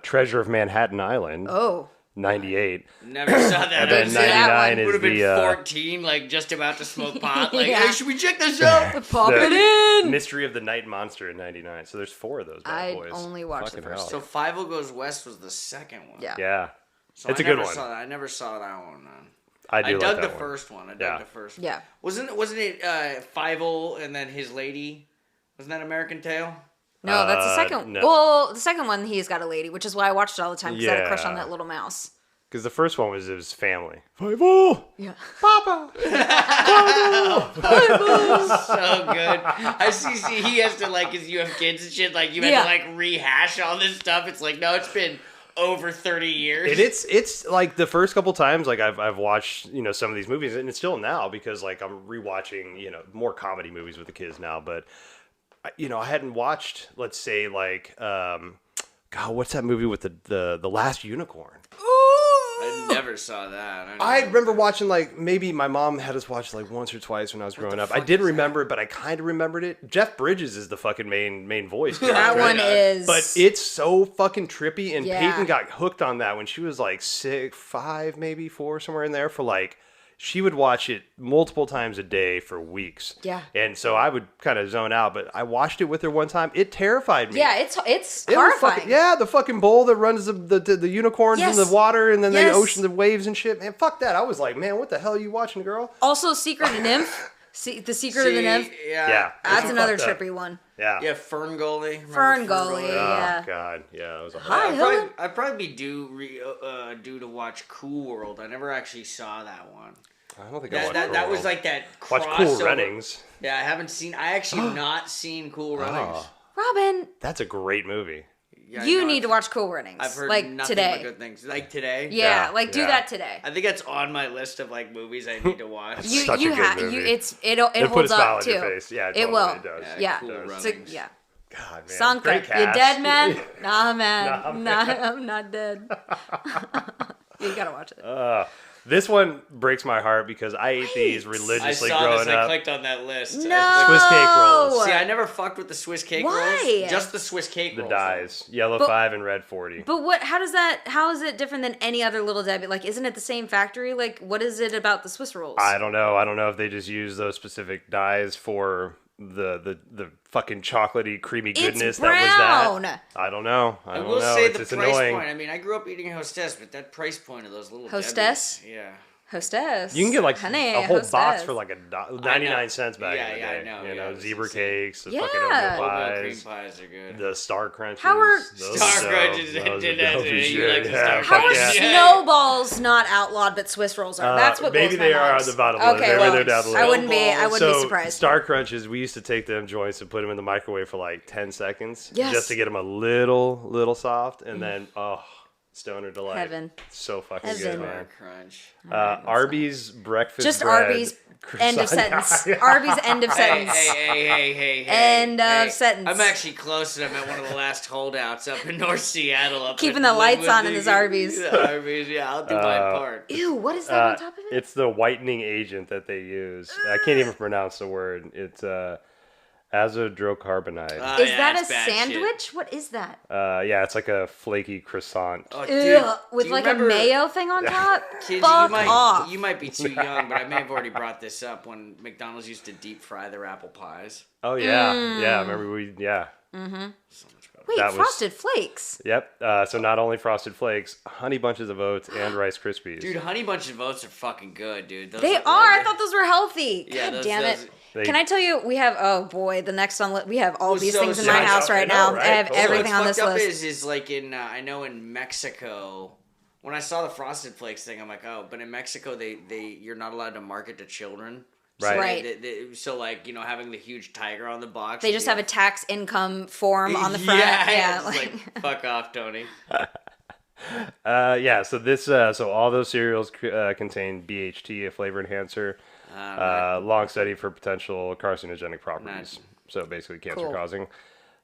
Treasure of Manhattan Island. Oh. 98. Never saw that. And then see that 99 one. is Would have been the 14, like just about to smoke pot. Like, Yeah. hey, should we check this out? Pop it in. Mystery of the Night Monster in 99. So there's 4 of those bad I boys. only watched Fucking the first hell. So 5 Goes West was the second one. Yeah. Yeah. So It's I a good never one. Saw that. I never saw that one. Man. I do I like dug that the one. first one. I dug Yeah. the first one. Yeah. Wasn't it Fievel and then his lady? Wasn't that American Tail? No, that's the second. no. Well, the second one, he's got a lady, which is why I watched it all the time because I had a crush on Yeah. that little mouse. Because the first one was his family. 5 Yeah. Papa! So good. I see he has to, like, because you have kids and shit, like, you have Yeah. to, like, rehash all this stuff. It's like, no, it's been over 30 years. And it's like the first couple times, like I've watched, some of these movies, and it's still now because like I'm rewatching, more comedy movies with the kids now. But I hadn't watched, let's say, like, God, what's that movie with the Last Unicorn? I never saw that. I remember watching, like, maybe my mom had us watch like once or twice when I was growing up. I didn't remember it, but I kind of remembered it. Jeff Bridges is the fucking main voice. That character. one is. But it's so fucking trippy, and Yeah. Peyton got hooked on that when she was like 5, maybe 4, somewhere in there. For like, she would watch it multiple times a day for weeks. Yeah. And so I would kind of zone out. But I watched it with her one time. It terrified me. Yeah, it's It was horrifying. the fucking bowl that runs the unicorns Yes. in the water, and then Yes. the ocean, the waves and shit. Man, fuck that. I was like, man, what the hell are you watching, girl? Also, Secret of the Nymph. The Secret of the Nymph. Yeah. That's It's another fucked up. trippy one. Yeah. Yeah, Fern Gully. Remember Fern Gully. Oh Yeah. God, yeah, that was a Hi, hot. Helen. I'd probably be due to watch Cool World. I never actually saw that one. I don't think I watched Cool That was World. like that Watch crossover. Cool Runnings. Yeah, I haven't seen. I actually have not seen Cool Runnings. Oh, Robin, that's a great movie. Yeah, I you know, need to watch Cool Runnings. I've heard like nothing today. but good things. Like today. Yeah, Yeah, do yeah. that today. I think that's on my list of like movies I need to watch. You Such a you good have movie. you it It holds put a smile up on too. your face. Yeah, it totally will. does. Yeah. Cool It does. Runnings. So, yeah. God, man. Sanka, Great you cast. dead, man? Nah, man. Nah, Nah, I'm not dead. You gotta watch it. This one breaks my heart because I ate these I religiously saw growing this. I up. clicked on that list. No. Swiss cake rolls. See, I never fucked with the Swiss cake Why? rolls. Just the Swiss cake The rolls. dyes, yellow But- 5 and red 40. But what? How is it different than any other Little Debbie? Like, isn't it the same factory? Like, what is it about the Swiss rolls? I don't know. I don't know if they just use those specific dyes for the fucking chocolatey, creamy goodness that was brown. that. I don't know. I I don't will know. say It's the just price annoying. point. I mean, I grew up eating Hostess, but that price point of those little Hostess? Debbies, yeah. Hostess. You can get like Honey, a whole box Hostess. for like 99 cents back Yeah, in the yeah, I day. know, You yeah, know, it's zebra insane. cakes, the Yeah. fucking Oatmeal oatmeal Oatmeal cream pies, pies are good. the star crunches. How are- those Star are crunches dope. did Those that. are dope as You shit. like the Yeah, star fuck How are crunches? yeah. snowballs not outlawed, but Swiss rolls are? That's what maybe blows they my are mind. on the bottom list. Okay, Maybe well, they're down the list. I wouldn't be So surprised. Star Crunches, we used to take them joints and put them in the microwave for like 10 seconds, Yes. just to get them a little soft, and then stoner delight. Heaven. So fucking Heaven. good, Star man. crunch. Arby's breakfast Just bread, Arby's. End of croissant. sentence. Arby's end of Hey, sentence. hey. End of hey. sentence. I'm actually close, and I'm at one of the last holdouts up in North Seattle. Up Keeping in the lights Linwood, on in his Arby's. Arby's, yeah, I'll do my part. Ew, what is that on top of it? It's the whitening agent that they use. I can't even pronounce the word. It's Azodrocarbonide. Is Yeah, that a that's bad shit. sandwich? What is that? Yeah, it's like a flaky croissant. Oh, dude, Ugh, with do you like remember- a mayo thing on top? Kids, Fuck off. you might be too young, but I may have already brought this up when McDonald's used to deep fry their apple pies. Oh yeah, yeah. Remember So much better. Wait, that was- Frosted Flakes. Yep. So not only Frosted Flakes, Honey Bunches of Oats, and Rice Krispies. Dude, Honey Bunch of Oats are fucking good, dude. Those They are. I thought those were healthy. Yeah, God those- damn those- it. They- Can I tell you, we have, oh boy, the next on, we have all Well, these so- things in so my I house know, right I now. know, right? I have Totally. everything on What's this fucked up list. is like I know in Mexico, when I saw the Frosted Flakes thing, I'm like, oh, but in Mexico, you're not allowed to market to children. Right. So Right. So like, having the huge tiger on the box. They just have a tax income form on the front. Yeah, Yeah, it's like, fuck off, Tony. Yeah. So this, so all those cereals contain BHT, a flavor enhancer, long study for potential carcinogenic properties. So basically, cancer causing.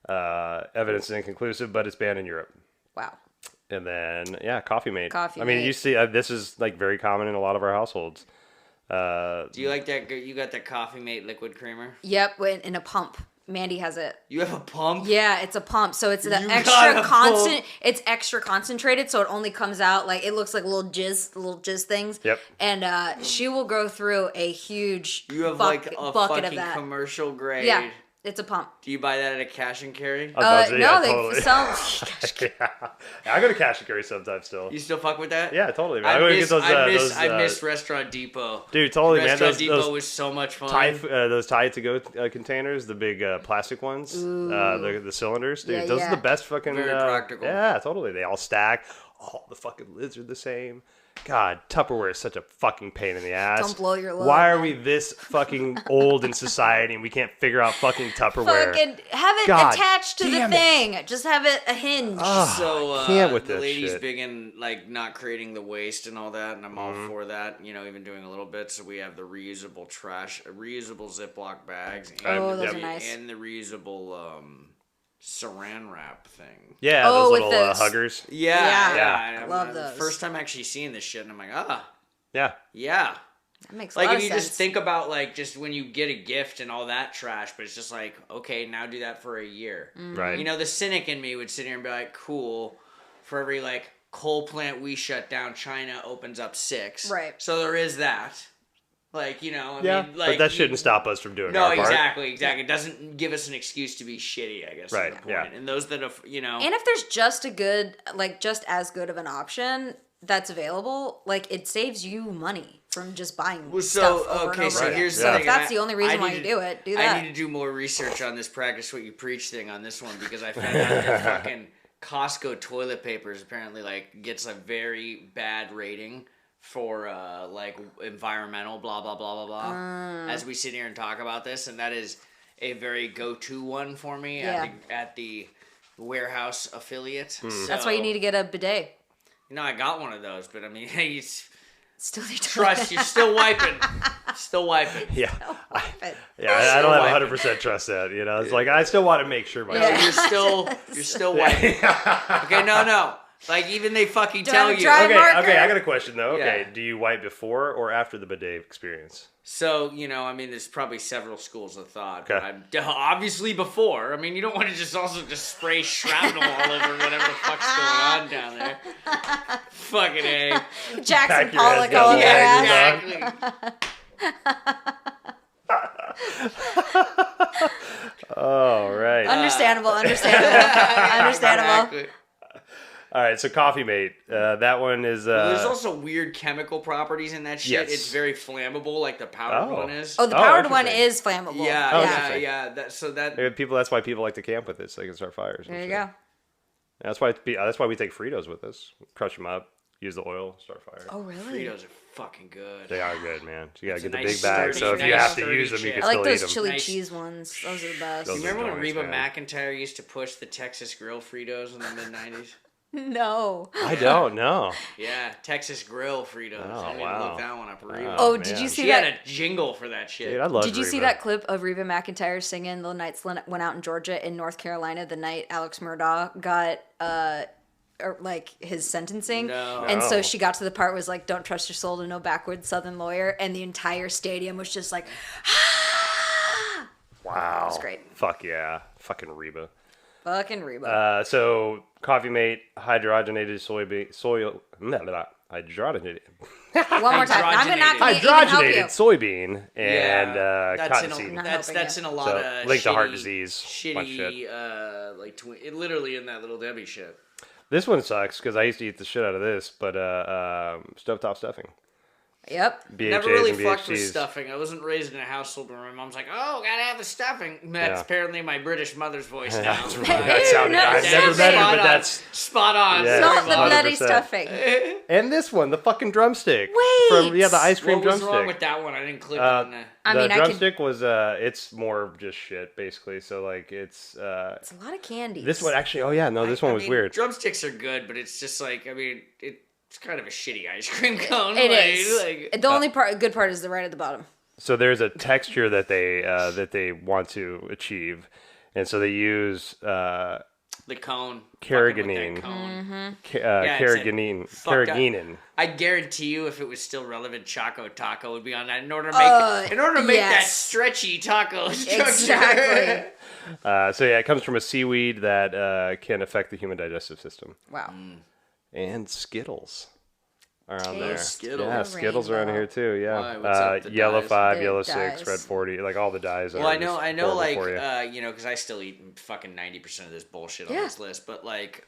Evidence is inconclusive, but it's banned in Europe. wow. And then, yeah, Coffee Mate. Coffee I mean, Mate. you see, this is like very common in a lot of our households. Do you like that? You got that Coffee Mate liquid creamer? Yep, in a pump. Mandy has it. You have a pump? Yeah, it's a pump, so it's the You extra got a constant. pump. It's extra concentrated, so it only comes out like it looks like little jizz things. Yep. And she will go through a huge You have bucket like a of fucking that. commercial grade. Yeah, it's a pump. Do you buy that at a cash and carry? No, they totally. sell. Yeah. I go to cash and carry sometimes still. You still fuck with that? Yeah, totally, man. I go miss, get those, I miss Restaurant Depot. dude, totally, man. Restaurant Those, Depot those was so much fun. those Tide to go containers, the big plastic ones, the cylinders, dude. Yeah, those yeah. are the best fucking. Very practical. Yeah, totally. They all stack. All the fucking lids are the same. God, Tupperware is such a fucking pain in the ass. Don't blow your load, Why are man. we this fucking old in society and we can't figure out fucking Tupperware? Fucking have it God attached to the damn it. thing. Just have it a hinge. So can't with the that lady's shit. big in like not creating the waste and all that, and I'm all for that. Even doing a little bit. So we have the reusable Ziploc bags. And Oh, those Yep. are nice. And the reusable saran wrap thing. Yeah, Oh, those with little those- huggers. Yeah, Yeah. I'm, Love those. First time actually seeing this shit, and I'm like, Yeah. yeah. That makes a Like lot if of you sense. just think about like just when you get a gift and all that trash, but it's just like, okay, now do that for a year. Right. The cynic in me would sit here and be like, cool, for every like coal plant we shut down, China opens up 6. Right. So there is that. Like, I Yeah, mean, like, but that shouldn't stop us from doing No, our part. exactly. It doesn't give us an excuse to be shitty, I guess. Right, Is the yeah. point. And those that have, And if there's just as good of an option that's available, like it saves you money from just buying Well, stuff so, over and okay, over so again. here's the So thing. if that's I- the only I reason why need you to- do it, do I that. need to do more research on this practice what you preach thing on this one because I found out that fucking Costco toilet papers apparently like gets a very bad rating for like environmental blah blah blah blah blah. As we sit here and talk about this, and that is a very go-to one for me at the warehouse affiliate. So, That's why you need to get a bidet. I got one of those, but I mean, hey, Still need to trust you're still wiping. Still wiping. Yeah. it. I don't have 100% trust that. It's like I still want to make sure myself. No, you're still wiping. Okay, no. Like even they fucking Do I tell have a you. dry marker? Okay, I got a question though. Okay, Yeah. do you wipe before or after the bidet experience? So I mean, there's probably several schools of thought. But Okay. I'm obviously before. I mean, you don't want to just spray shrapnel all over whatever the fuck's going on down there. Fucking A. Jackson Pack your Pollock ass all over down. your Yeah, ass. Oh, right. Understandable. Exactly. All right, so Coffee Mate. That one is. There's also weird chemical properties in that shit. Yes. It's very flammable, like the powdered Oh. one is. Oh, the powered one interesting. is flammable. Yeah, Oh, yeah. interesting. That That's why people like to camp with it, so they can start fires. and There you shit. go. That's why we take Fritos with us. Crush them up, use the oil, start fire. Oh, really? Fritos are fucking good. They are good, man. So you gotta It's a get the nice big bag. sturdy- So if you nice have to sturdy use them, you chip. can I like still eat those them. chili Nice. cheese ones. Those are the best. Those You remember when joints, Reba man. McEntire used to push the Texas Grill Fritos in the mid '90s? No. I don't know. Yeah, Texas Grill Fritos. Oh, I need to wow. look that one up. Reba. Oh, man. did you see she that? had a jingle for that shit. Dude, I love Did you see Reba. that clip of Reba McEntire singing "The Nights Went Out in Georgia" in North Carolina the night Alex Murdaugh got his sentencing? No. And No. so she got to the part was like, "Don't trust your soul to no backwoods Southern lawyer," and the entire stadium was just like, ah! Wow. It's great. Fuck yeah. Fucking Reba. Fucking Reba. So Coffee Mate, hydrogenated hydrogenated. One more time. I'm not going to even help you. Hydrogenated soybean and that's cottonseed. that's in a lot So, of link to heart shitty- disease, bunch of shitty, literally in that Little Debbie shit. This one sucks because I used to eat the shit out of this, but stovetop stuffing. Yep. BHAs Never really and fucked with BHCs. stuffing. I wasn't raised in a household where my mom's like, "Oh, gotta have the stuffing." That's apparently my British mother's voice now. That sounded. I've never met her, but that's spot on. Yeah. Not the 100%. bloody stuffing. and this one, the fucking drumstick. Wait. From the ice cream What was drumstick. wrong with that one? I didn't click on that. I The mean, I could. drumstick was it's more of just shit basically. So like it's It's a lot of candy. this one actually. Oh yeah, no, this one was mean, weird. Drumsticks are good, but it's just like it's kind of a shitty ice cream cone. It like, is. Like, The only good part is the right at the bottom. So there's a texture that they want to achieve, and so they use the cone. carrageenan. Carrageenan. I guarantee you, if it was still relevant, Choco Taco would be on that in order to make that yes. stretchy taco structure. Exactly. So yeah, it comes from a seaweed that can affect the human digestive system. Wow. And Skittles are on Taste there. Skittles. Yeah, Skittles are on here too. Yeah. Why? What's up with the yellow dyes? 5, The yellow dyes. 6, red 40, like all the dyes. Well, I know, like for you. because I still eat fucking 90% of this bullshit on Yeah. this list, but like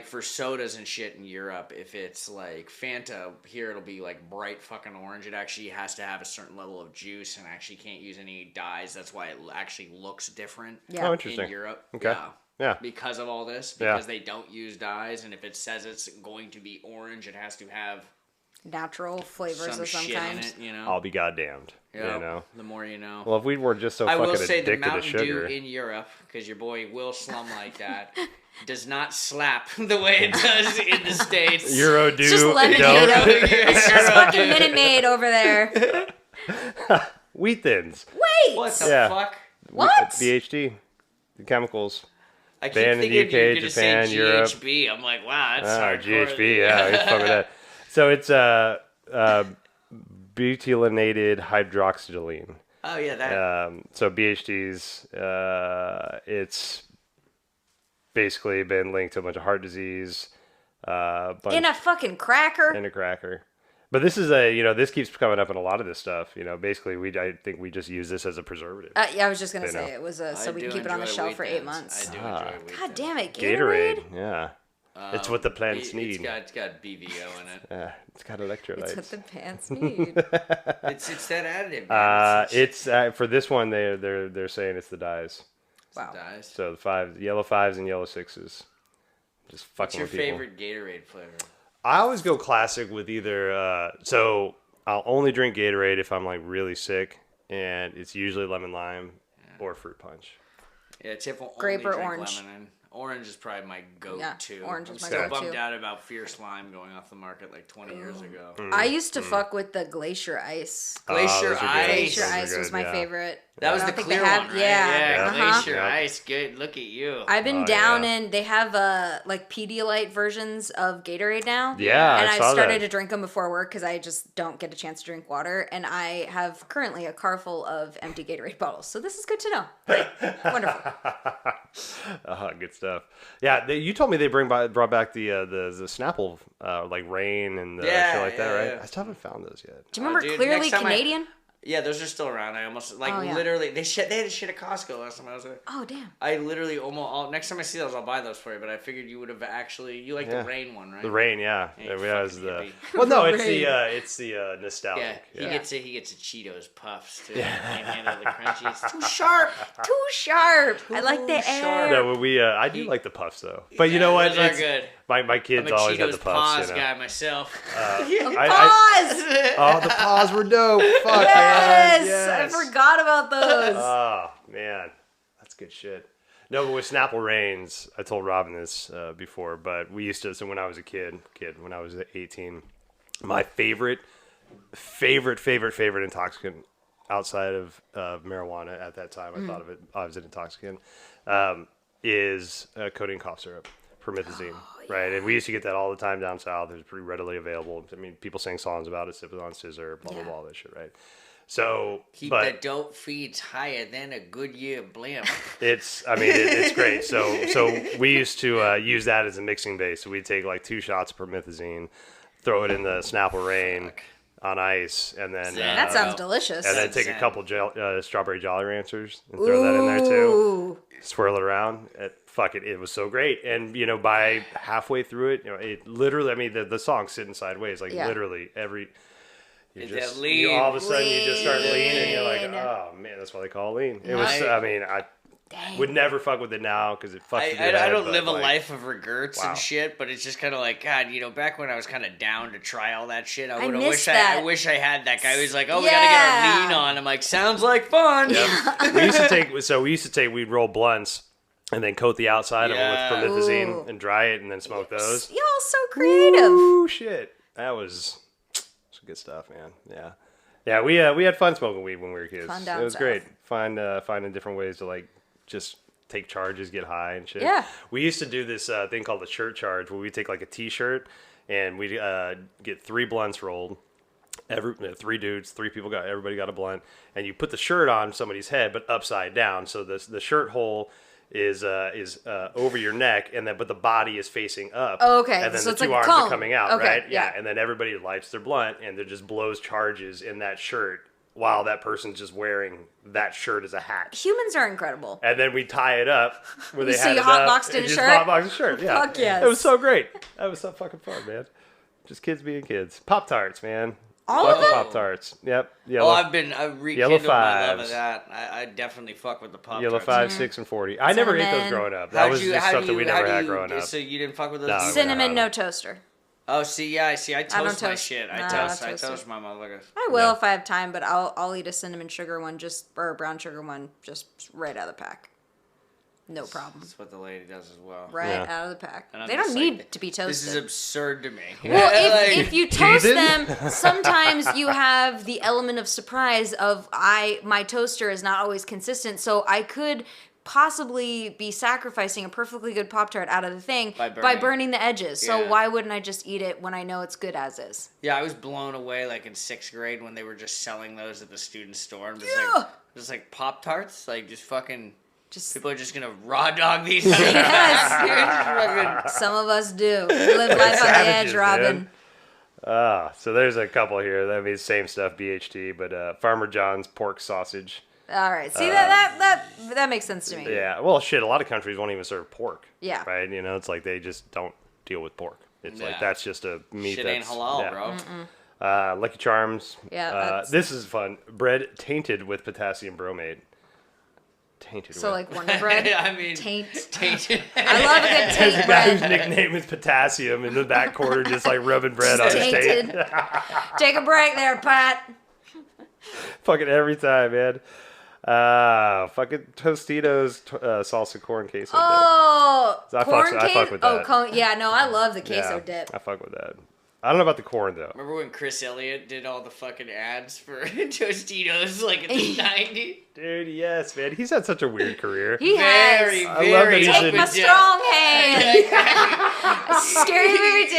for sodas and shit in Europe, if it's like Fanta, here it'll be like bright fucking orange. It actually has to have a certain level of juice and actually can't use any dyes. That's why it actually looks different. Yeah. Oh, interesting. In Europe. Okay. Yeah. Because of all this, Yeah. because they don't use dyes, and if it says it's going to be orange, it has to have Natural flavors some of some shit kind. in it, you know. I'll be goddamned. Yeah, You know. the more you know. Well, if we were just so I fucking will say the addicted to Mountain Dew sugar. in Europe, because your boy will slum like that, does not slap the way it does in the States. Euro do It's just lemon don't. It's just fucking Minute Maid over there. Wheat thins. Wait. What the Yeah. fuck? What? BHD. The chemicals. I keep Banned in thinking UK, you're gonna Japan, say Europe. GHB. I'm like, wow, that's Ah, hardcore. GHB, yeah, it's fucking that. So it's butylated hydroxydylene. Oh yeah, that. So BHD's, it's basically been linked to a bunch of heart disease, In a fucking cracker. in a cracker. But this is this keeps coming up in a lot of this stuff. Basically I think we just use this as a preservative. Yeah, I was just gonna You say know. it was so I we do can keep it on the enjoy shelf wheat for 8 thins. months. I do enjoy wheat God thins. damn it, Gatorade, Gatorade. yeah. It's what the plants It's need. got BVO in it. It's got electrolytes. It's what the pants need. It's that additive. Man. It's for this one they're saying it's the dyes. Wow. Dyes. So the yellow 5s and yellow 6s. Just What's fucking your with people. favorite Gatorade flavor? I always go classic with either. So I'll only drink Gatorade if I'm like really sick, and it's usually lemon lime or fruit punch. Yeah, Tiff will Grape only or drink orange? lemon. And orange is probably my go-to. Yeah, orange is I'm my still go-to. bummed out about Fierce Lime going off the market like 20 years ago. I used to fuck with the Glacier Ice. Glacier those are good. Ice. Glacier Those are Ice was good, my yeah. favorite. That was I the don't think they clear have- one, right? Yeah. Glacier Uh-huh. Ice. Good. Look at you. I've been Oh, down yeah. in. They have like Pedialyte versions of Gatorade now. Yeah, and I I've saw started that. to drink them before work because I just don't get a chance to drink water. And I have currently a car full of empty Gatorade bottles. So this is good to know. Great. Wonderful. Good stuff. Yeah, you told me they brought back the Snapple like rain and shit like that, right? yeah. I still haven't found those yet. Do you remember dude, Clearly next time Canadian? Yeah, those are still around. I almost literally they had shit at Costco last time I was there. Oh, damn. I literally next time I see those, I'll buy those for you. But I figured you would have actually the rain one, right? The rain, yeah. Yeah, you Yeah, it was fucking the hippie. well, no, Rain. it's the nostalgic. Yeah, Yeah. he gets a Cheetos puffs too. Can't handle the crunchies. Too sharp. Too sharp. I like the sharp. air. No, but I do like the puffs though. But you know what? Those are good. My kids I'm a always have the Cheetos puffs. paws guy myself. Pause! Oh, the paws were dope. Fuck Yes! yes. I forgot about those. Oh man, that's good shit. No, but with Snapple Rains, I told Robin this before, but we used to. So when I was a kid, when I was 18, my favorite intoxicant outside of marijuana at that time, I thought of it. I was an intoxicant. Is codeine cough syrup. Promethazine, right? And we used to get that all the time down south. It was pretty readily available. I mean, people sang songs about it, sipping on scissor, blah, blah, blah, all that shit, right? Keep but the dope feeds higher than a Goodyear blimp. it's great. So we used to use that as a mixing base. So we'd take like 2 shots of promethazine, throw it in the Snapple Rain on ice, and then That sounds delicious. and then take a couple strawberry Jolly Ranchers and throw that in there too. Swirl it around. It was so great. And by halfway through it, it literally. I mean, the song's sitting sideways, like literally every. All of a sudden you just start leaning. You're like, oh man, that's why they call it lean. It was. I mean, I would never fuck with it now because it fucks with your head. I don't live a life of regrets and shit, but it's just kind of like, God, back when I was kind of down to try all that shit, I wish I had that guy who's like, oh, we gotta get our lean on. I'm like, sounds like fun. Yep. we used to take, we'd roll blunts and then coat the outside of them with promethazine and dry it and then smoke those. Y'all so creative. Ooh, shit. That was some good stuff, man. Yeah. Yeah, we had fun smoking weed when we were kids. It was great. Finding different ways to like just take charges, get high and shit. Yeah. We used to do this thing called the shirt charge where we take like a t-shirt and we get 3 blunts rolled. 3 dudes, 3 people everybody got a blunt, and you put the shirt on somebody's head but upside down, so the shirt hole is over your neck, but the body is facing up. Oh, okay. And then so the it's 2 like arms are coming out, okay, right? Yeah. And then everybody lights their blunt and there just blows charges in that shirt while that person's just wearing that shirt as a hat. Humans are incredible. And then we tie it up where they So had you it up. hotboxed in a Just shirt? hotboxed a shirt, yeah. Fuck yes. It was so great. That was so fucking fun, man. Just kids being kids. Pop-Tarts, man. All of them? Pop-Tarts. Yep. Yellow. I've rekindled my love of that. I definitely fuck with the Pop-Tarts. Yellow 5, 6, and 40. I never ate those growing up. That was just something we never had growing up. So you didn't fuck with those? No, Cinnamon, no toaster. Oh, I toast my shit. I toast my motherfuckers. I will if I have time, but I'll eat a cinnamon sugar one or a brown sugar one just right out of the pack. No problem. That's what the lady does as well. Right out of the pack. And they don't need to be toasted. This is absurd to me. Well, if you toast them, sometimes you have the element of surprise of my toaster is not always consistent, so I could possibly be sacrificing a perfectly good Pop-Tart out of the thing by burning the edges. So why wouldn't I just eat it when I know it's good as is? Yeah, I was blown away like in 6th grade when they were just selling those at the student store. I'm just like Pop-Tarts? Like just fucking... People are just gonna raw dog these things. Yes. Some of us do. Live life on the edge, Robin. So there's a couple here. That means same stuff, BHT, but Farmer John's pork sausage. All right. See, that makes sense to me. Yeah. Well, shit, a lot of countries won't even serve pork. Yeah. Right? It's like they just don't deal with pork. It's like that's just a meat shit ain't halal, bro. Lucky Charms. Yeah. This is fun. Bread tainted with potassium bromate. Tainted so with. like Wonder Bread? I mean, tainted. I love a good taint the bread. guy whose nickname is Potassium in the back corner just like rubbing bread on his taint. Take a break there, Pat. Fucking every time, man. Fucking Tostitos salsa corn queso dip. Oh, corn I fuck with that. Oh, yeah, no, I love the queso dip. I fuck with that. I don't know about the corn, though. Remember when Chris Elliott did all the fucking ads for Tostitos, like in the 90s? Dude, yes, man. He's had such a weird career. He very, has. Very, I love that he's Take my strong hand. Scary Movie 2.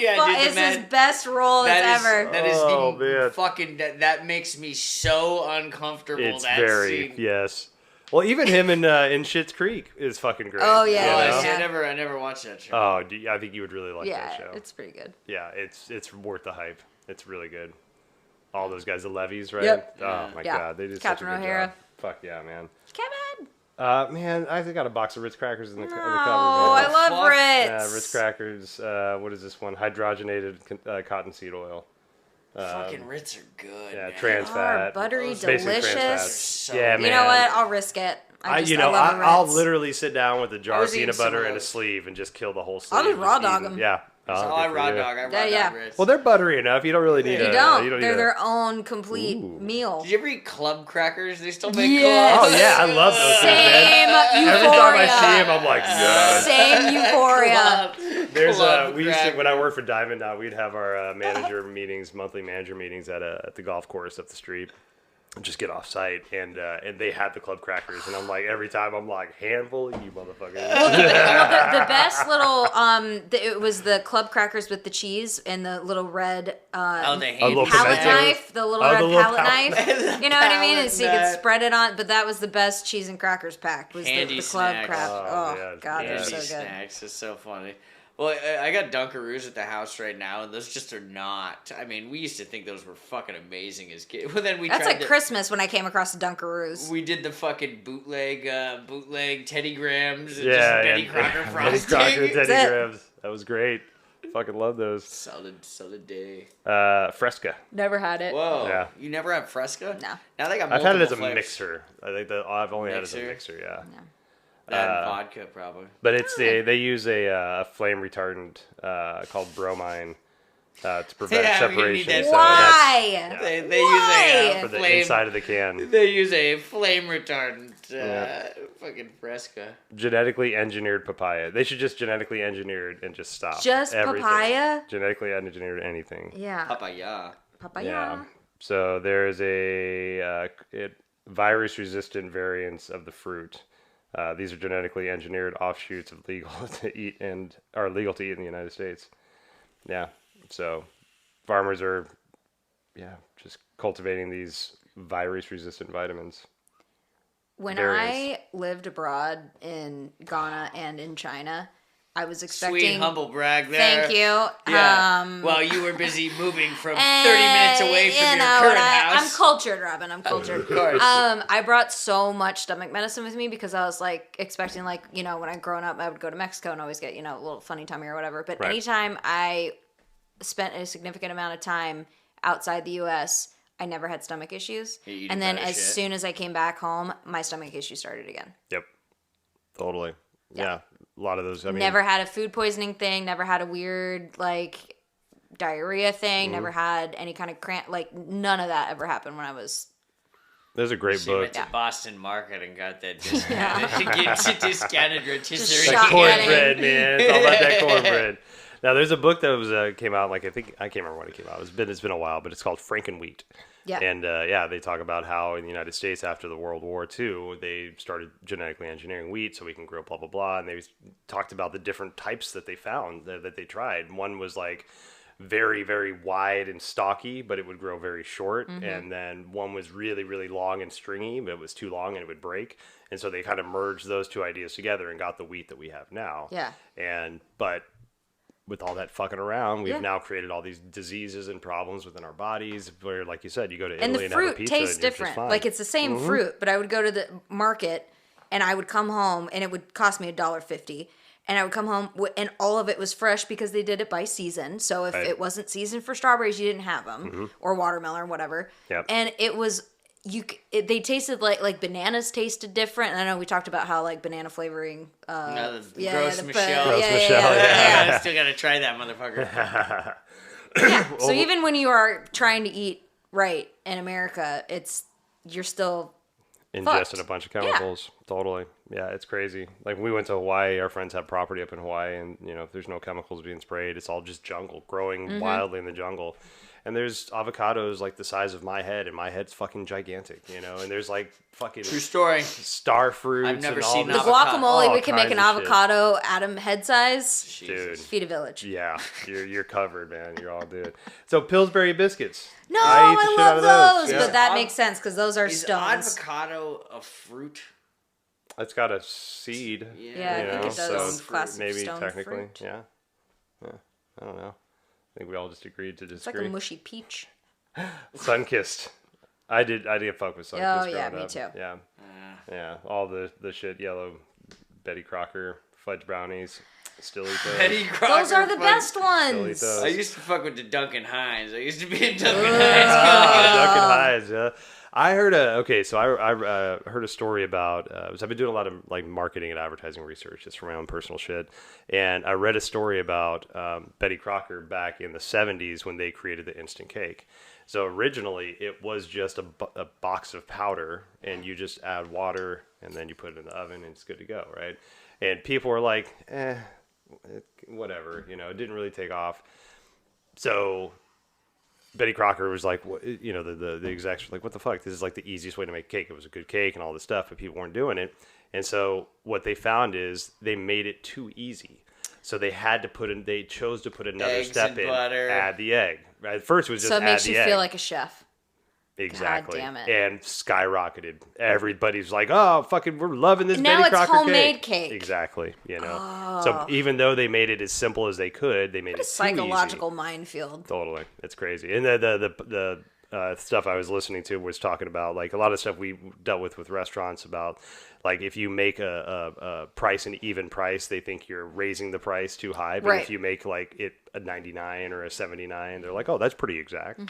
Yeah, it's his best role ever. That is man. fucking, that makes me so uncomfortable, It's that very, scene. yes. Well, even him in Schitt's Creek is fucking great. Oh, yeah. I never watched that show. Oh, I think you would really like that show. Yeah, it's pretty good. Yeah, it's worth the hype. It's really good. All those guys, the Levies, right? Yep. Oh, my God. They did Captain such a good O'Hara. job. Fuck yeah, man. Kevin! Man, I got a box of Ritz crackers in the cover. Oh, I love Ritz. Ritz crackers. What is this one? Hydrogenated cottonseed oil. Fucking Ritz are good. Yeah, man. trans fat. Buttery, It's basically trans fat. delicious. Yeah, man. You know what? I'll risk it. I love a Ritz. I'll literally sit down with a jar I of was eating peanut some butter of and a those. sleeve and just kill the whole sleeve. I'll just raw dog eat 'em. them. Yeah. I raw dog Ritz. Well, they're buttery enough. You don't really need You don't. They're their own complete meal. Did you ever eat club crackers? They still make Yes. clubs. Oh, yeah. I love those Same things, man. euphoria. Every time I see them, I'm like, yes. Same euphoria. There's we used to, when I worked for Diamond, we'd have our monthly manager meetings at the golf course up the street. just get off site, and they had the club crackers, and I'm like, every time I'm like, handful of you motherfuckers. The best little it was the club crackers with the cheese and the little red the little palette pimento. knife, the little red the little palette knife. You know what I mean? And so you could knife. spread it on, but that was the best cheese and crackers packed. Was Handy the club snacks. crap? Oh, Oh, yeah, God, they're yeah. so Handy good. snacks is so funny. Well, I got Dunkaroos at the house right now, and those just are not. I mean, we used to think those were fucking amazing as kids. Well, then we That's tried like Christmas when I came across the Dunkaroos. We did the fucking bootleg Teddy Grahams and Yeah, just Betty and- Crocker Betty frosting. Crocker, Teddy That's it. Grahams. That was great. Fucking love those. Solid day. Fresca. Never had it. Whoa, Yeah. You never had Fresca? No. Now they got. I've had it as a multiple flavors. mixer. I think I've only had it as a Mixer? mixer. Yeah. That and vodka probably. But it's they use a flame retardant called bromine to prevent Yeah, we're gonna need separation. that. So Why? that's- They Why? use a for the flame. inside of the can. They use a flame retardant. Yeah. Fucking Fresca. Genetically engineered papaya. They should just genetically engineer it and just stop. Just everything. papaya? Genetically engineered anything. Yeah. Papaya. Papaya. Yeah. So there's a virus-resistant variants of the fruit. These are genetically engineered offshoots of legal to eat and are legal to eat in the United States. Yeah. So farmers are, just cultivating these virus-resistant vitamins. When Various. I lived abroad in Ghana and in China, I was expecting. Sweet humble brag there. Thank you. Yeah. While you were busy moving from 30 and, minutes away from your current I'm house. cultured, Robin. I'm cultured. Of course. I brought so much stomach medicine with me because I was like expecting, like, when I growing up, I would go to Mexico and always get, a little funny tummy or whatever. But Right. anytime I spent a significant amount of time outside the U.S., I never had stomach issues. You eat And then better as shit. soon as I came back home, my stomach issues started again. Yep. Totally. Yeah. A lot of those. I mean, Never had a food poisoning thing. Never had a weird diarrhea thing. Mm-hmm. Never had any kind of cramp. None of that ever happened when I was. there's a great She book. went to Boston Market and got that discounted rotisserie. Shot That getting. cornbread, man. It's all about that cornbread. Now, there's a book that was came out, I can't remember when it came out. It's been a while, but it's called Frankenwheat. Yeah. And they talk about how in the United States after the World War II, they started genetically engineering wheat so we can grow blah, blah, blah. And they talked about the different types that they found, that they tried. One was very, very wide and stocky, but it would grow very short. Mm-hmm. And then one was really, really long and stringy, but it was too long and it would break. And so they kind of merged those two ideas together and got the wheat that we have now. Yeah. But with all that fucking around, we've Yeah. now created all these diseases and problems within our bodies where, like you said, you go to And Italy the and have a fruit pizza tastes and you're just different. fine. It's the same fruit, but I would go to the market and I would come home and it would cost me $1.50. And I would come home and all of it was fresh because they did it by season. So if Right. it wasn't seasoned for strawberries, you didn't have them, or watermelon or whatever. Yep. And it was they tasted like bananas tasted different. And I know we talked about how banana flavoring. No, the Yeah, gross the- Michelle. Gross Michelle, I still gotta try that motherfucker. So even when you are trying to eat right in America, you're still Ingested fucked. a bunch of chemicals. Totally. Yeah, it's crazy. We went to Hawaii. Our friends have property up in Hawaii, and there's no chemicals being sprayed. It's all just jungle, growing Mm-hmm. wildly in the jungle. And there's avocados the size of my head, and my head's fucking gigantic, And there's fucking True story. star fruits. I've never and all seen this- the avocado. guacamole. All We can make an kinds of shit. avocado atom head size. Dude. Feed a village. Yeah, you're covered, man. You're all good. So Pillsbury biscuits. No, I eat the I shit love out of those, Yeah. but that Av- makes sense because those are Is stones. avocado a fruit? It's got a seed. Yeah, I you think know, it does. so Classic maybe stone technically, fruit. yeah. I don't know. I think we all just agreed to It's like disagree. a mushy peach. Sunkissed. I did fuck with Sunkissed. Oh, yeah, growing me up. too. Yeah. All the shit yellow Betty Crocker fudge brownies. Still eat those. Betty Crocker Those are the fudge. best Still eat ones. those. I used to fuck with the Duncan Hines. I used to be a Duncan Hines. Duncan Hines, yeah. I heard I heard a story about. So I've been doing a lot of marketing and advertising research, just from my own personal shit, and I read a story about Betty Crocker back in the '70s when they created the instant cake. So originally it was just a box of powder, and you just add water, and then you put it in the oven, and it's good to go, right? And people were like, whatever, it didn't really take off. So Betty Crocker was like, you know, the execs were like, what the fuck? This is like the easiest way to make cake. It was a good cake and all this stuff, but people weren't doing it. And so what they found is they made it too easy. So they had to they chose to put another Eggs step and in, butter. add the egg. Right? At first it was just So it add makes the you egg. feel like a chef. Exactly. God damn it. And skyrocketed. Everybody's like, oh, fucking, we're loving this Now Betty it's Crocker homemade cake. Exactly. You know. So even though they made it as simple as they could, they made What it a too psychological easy. minefield. Totally. It's crazy. And the stuff I was listening to was talking about, like, a lot of stuff we dealt with restaurants about, like, if you make a price an even price, they think you're raising the price too high. But Right. if you make, like, it a 99 or a 79, they're like, oh, that's pretty exact.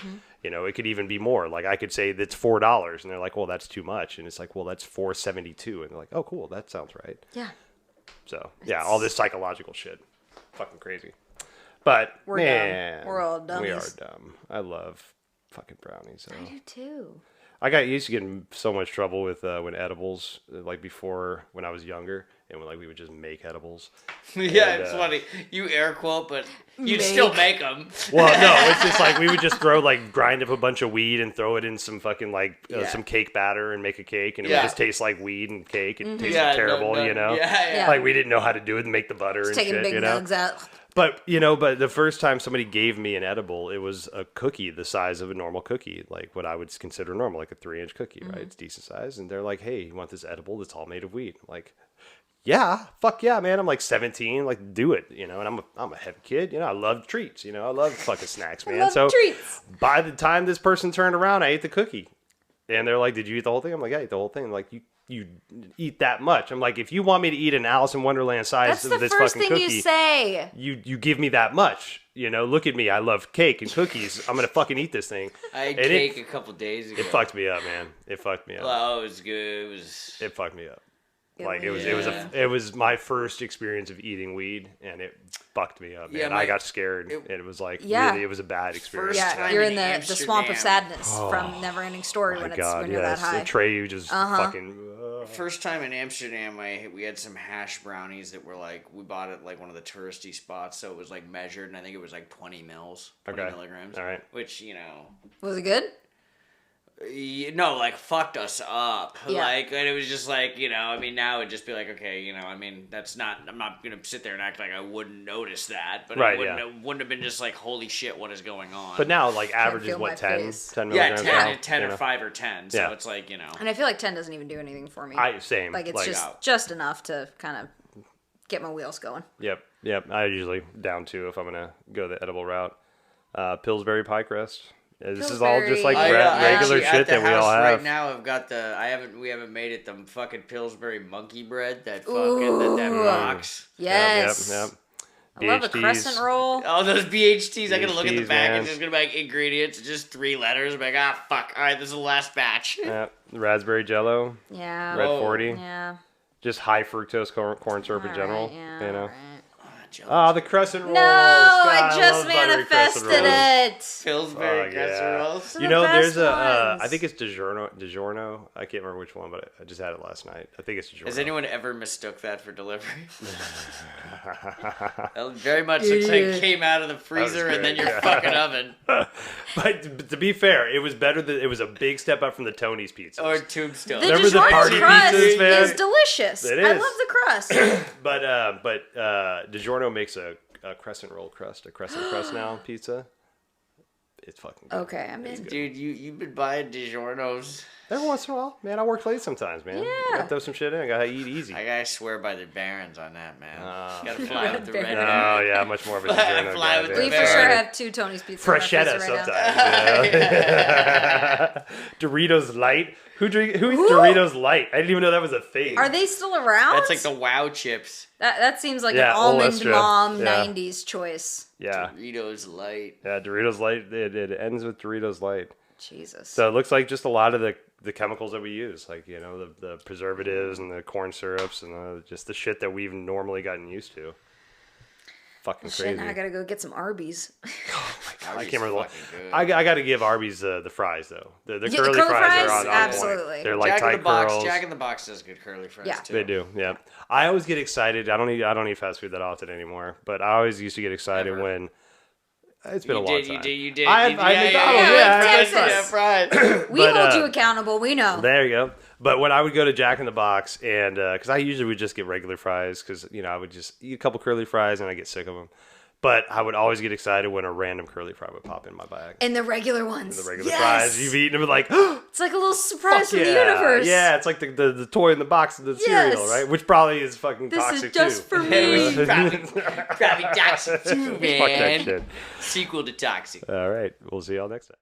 You know, it could even be more. Like, I could say that's $4, and they're like, well, that's too much. And it's like, well, that's $4.72. And they're like, oh, cool, that sounds right. Yeah. So, yeah, all this psychological shit. Fucking crazy. But, We're man. dumb. We're all dummies. We are dumb. I love fucking brownies. So. I do too. I got used to getting so much trouble with when edibles, like before when I was younger, and when, like, we would just make edibles. Yeah, And, it's funny. You air quote, but you'd still make them. Well, no, it's just like we would just grind up a bunch of weed and throw it in some fucking some cake batter and make a cake, and it would just taste like weed and cake. It tasted terrible, you know. Yeah. Like we didn't know how to do it and make the butter Just and taking shit, big you know. nugs out. But the first time somebody gave me an edible, it was a cookie the size of a normal cookie, like what I would consider normal, like a 3-inch cookie, right? It's decent size. And they're like, hey, you want this edible that's all made of weed? I'm like, yeah, fuck yeah, man. I'm like 17, like, do it, you know. And I'm a heavy kid, you know. I love treats, you know. I love fucking snacks, man. Love treats. By the time this person turned around, I ate the cookie. And they're like, did you eat the whole thing? I'm like, yeah, I ate the whole thing. I'm like, you eat that much. I'm like, if you want me to eat an Alice in Wonderland size That's of the this first fucking thing cookie, you say. you give me that much. You know, look at me. I love cake and cookies. I'm gonna fucking eat this thing. I ate And cake a couple days ago. It fucked me up, man. It fucked me up. Oh, it was good. It fucked me up. It Like was- it was my first experience of eating weed, and it fucked me up, man. Yeah, I got scared, and it was like really, it was a bad experience. First Yeah, time you're in in the swamp of sadness from Neverending Story My when God, you're that high. The tray you just fucking. First time in Amsterdam, we had some hash brownies that were like, we bought it like one of the touristy spots, so it was like measured, and I think it was like 20 milligrams. All right. Which, you know, Was it good? no, like fucked us up. Yeah. Like, and it was just like, you know, I mean, now it'd just be like, okay, you know, I mean, I'm not gonna sit there and act like I wouldn't notice that, but Right, it wouldn't have been just like, holy shit, what is going on? But now, like, average is feel what, my 10? face. 10 yeah, milligrams 10, now, 10 you or know? 5 or 10, so Yeah. it's like, you know. And I feel like 10 doesn't even do anything for me. Same. Like, it's just enough to kind of get my wheels going. Yep. I usually down 2 if I'm gonna go the edible route. Pillsbury pie crust. This is all just like regular actually, shit that we all have. Right now, I've got we haven't made it the fucking Pillsbury monkey bread, that fucking that box. Yes. Yep. I love a crescent roll. Oh, those BHTs! I'm gonna look at the BHTs, back man. and there's gonna be like ingredients, just 3 letters. I'm like, fuck! All right, this is the last batch. Yep. Raspberry Jello. Yeah. Red 40. Yeah. Just high fructose corn syrup in general. Right, yeah, you know. right. Oh, the crescent rolls. No, God, I just love buttery crescent manifested rolls. it. Pillsbury Oh, crescent yeah. rolls. They're You the know, best there's ones. I think it's DiGiorno. I can't remember which one, but I just had it last night. I think it's DiGiorno. Has anyone ever mistook that for delivery? It very much looks like it came out of the freezer and then good, your fucking oven. But to be fair, it was better than it was a big step up from the Tony's pizza. Or Tombstone. The Remember the DiGiorno party crust pizzas, man? is delicious. It I is. love the crust. But DiGiorno makes a crescent roll crust, a crescent crust now pizza. It's fucking good. Okay, I'm in. Dude, you've been buying DiGiorno's. Every once in a while, man, I work late sometimes, man. Yeah. I gotta throw some shit in. I gotta eat easy. I gotta swear by the Barons on that, man. Gotta fly with the red. Oh yeah, much more of a DiGiorno Fly guy. with there. the We for Barons. sure have 2 Tony's pizza. Freshetta right now. sometimes. You know? Doritos Light. Who eats Doritos Light? I didn't even know that was a thing. Are they still around? That's like the Wow chips. That seems like Yeah, an old almond Estra. mom Yeah. 90s choice. Yeah. Doritos Light. Yeah, Doritos Light. It ends with Doritos Light. Jesus. So it looks like just a lot of the chemicals that we use, like, you know, the preservatives and the corn syrups and just the shit that we've normally gotten used to. Fucking Shit, crazy. now I gotta go get some Arby's. I can't remember. Good. I got to give Arby's the fries though. The Yeah, curly fries are on absolutely. point. They're like Jack in Thai the Box. curls. Jack in the Box does good curly fries Yeah. too. They do, yeah. I always get excited. I don't eat fast food that often anymore, but I always used to get excited Never. when It's been a long time. You did. I McDonald's, Texas. Fries. We hold you accountable. We know. There you go. But when I would go to Jack in the Box, and because I usually would just get regular fries, because I would just eat a couple curly fries and I get sick of them. But I would always get excited when a random curly fry would pop in my bag. And the regular ones. And the regular fries. You've eaten them like, it's like a little surprise from the universe. Yeah, it's like the toy in the box of the cereal, right? Which probably is fucking toxic too. This is just for me. Probably toxic too, man. Fuck that shit. Sequel to Toxic. All right. We'll see y'all next time.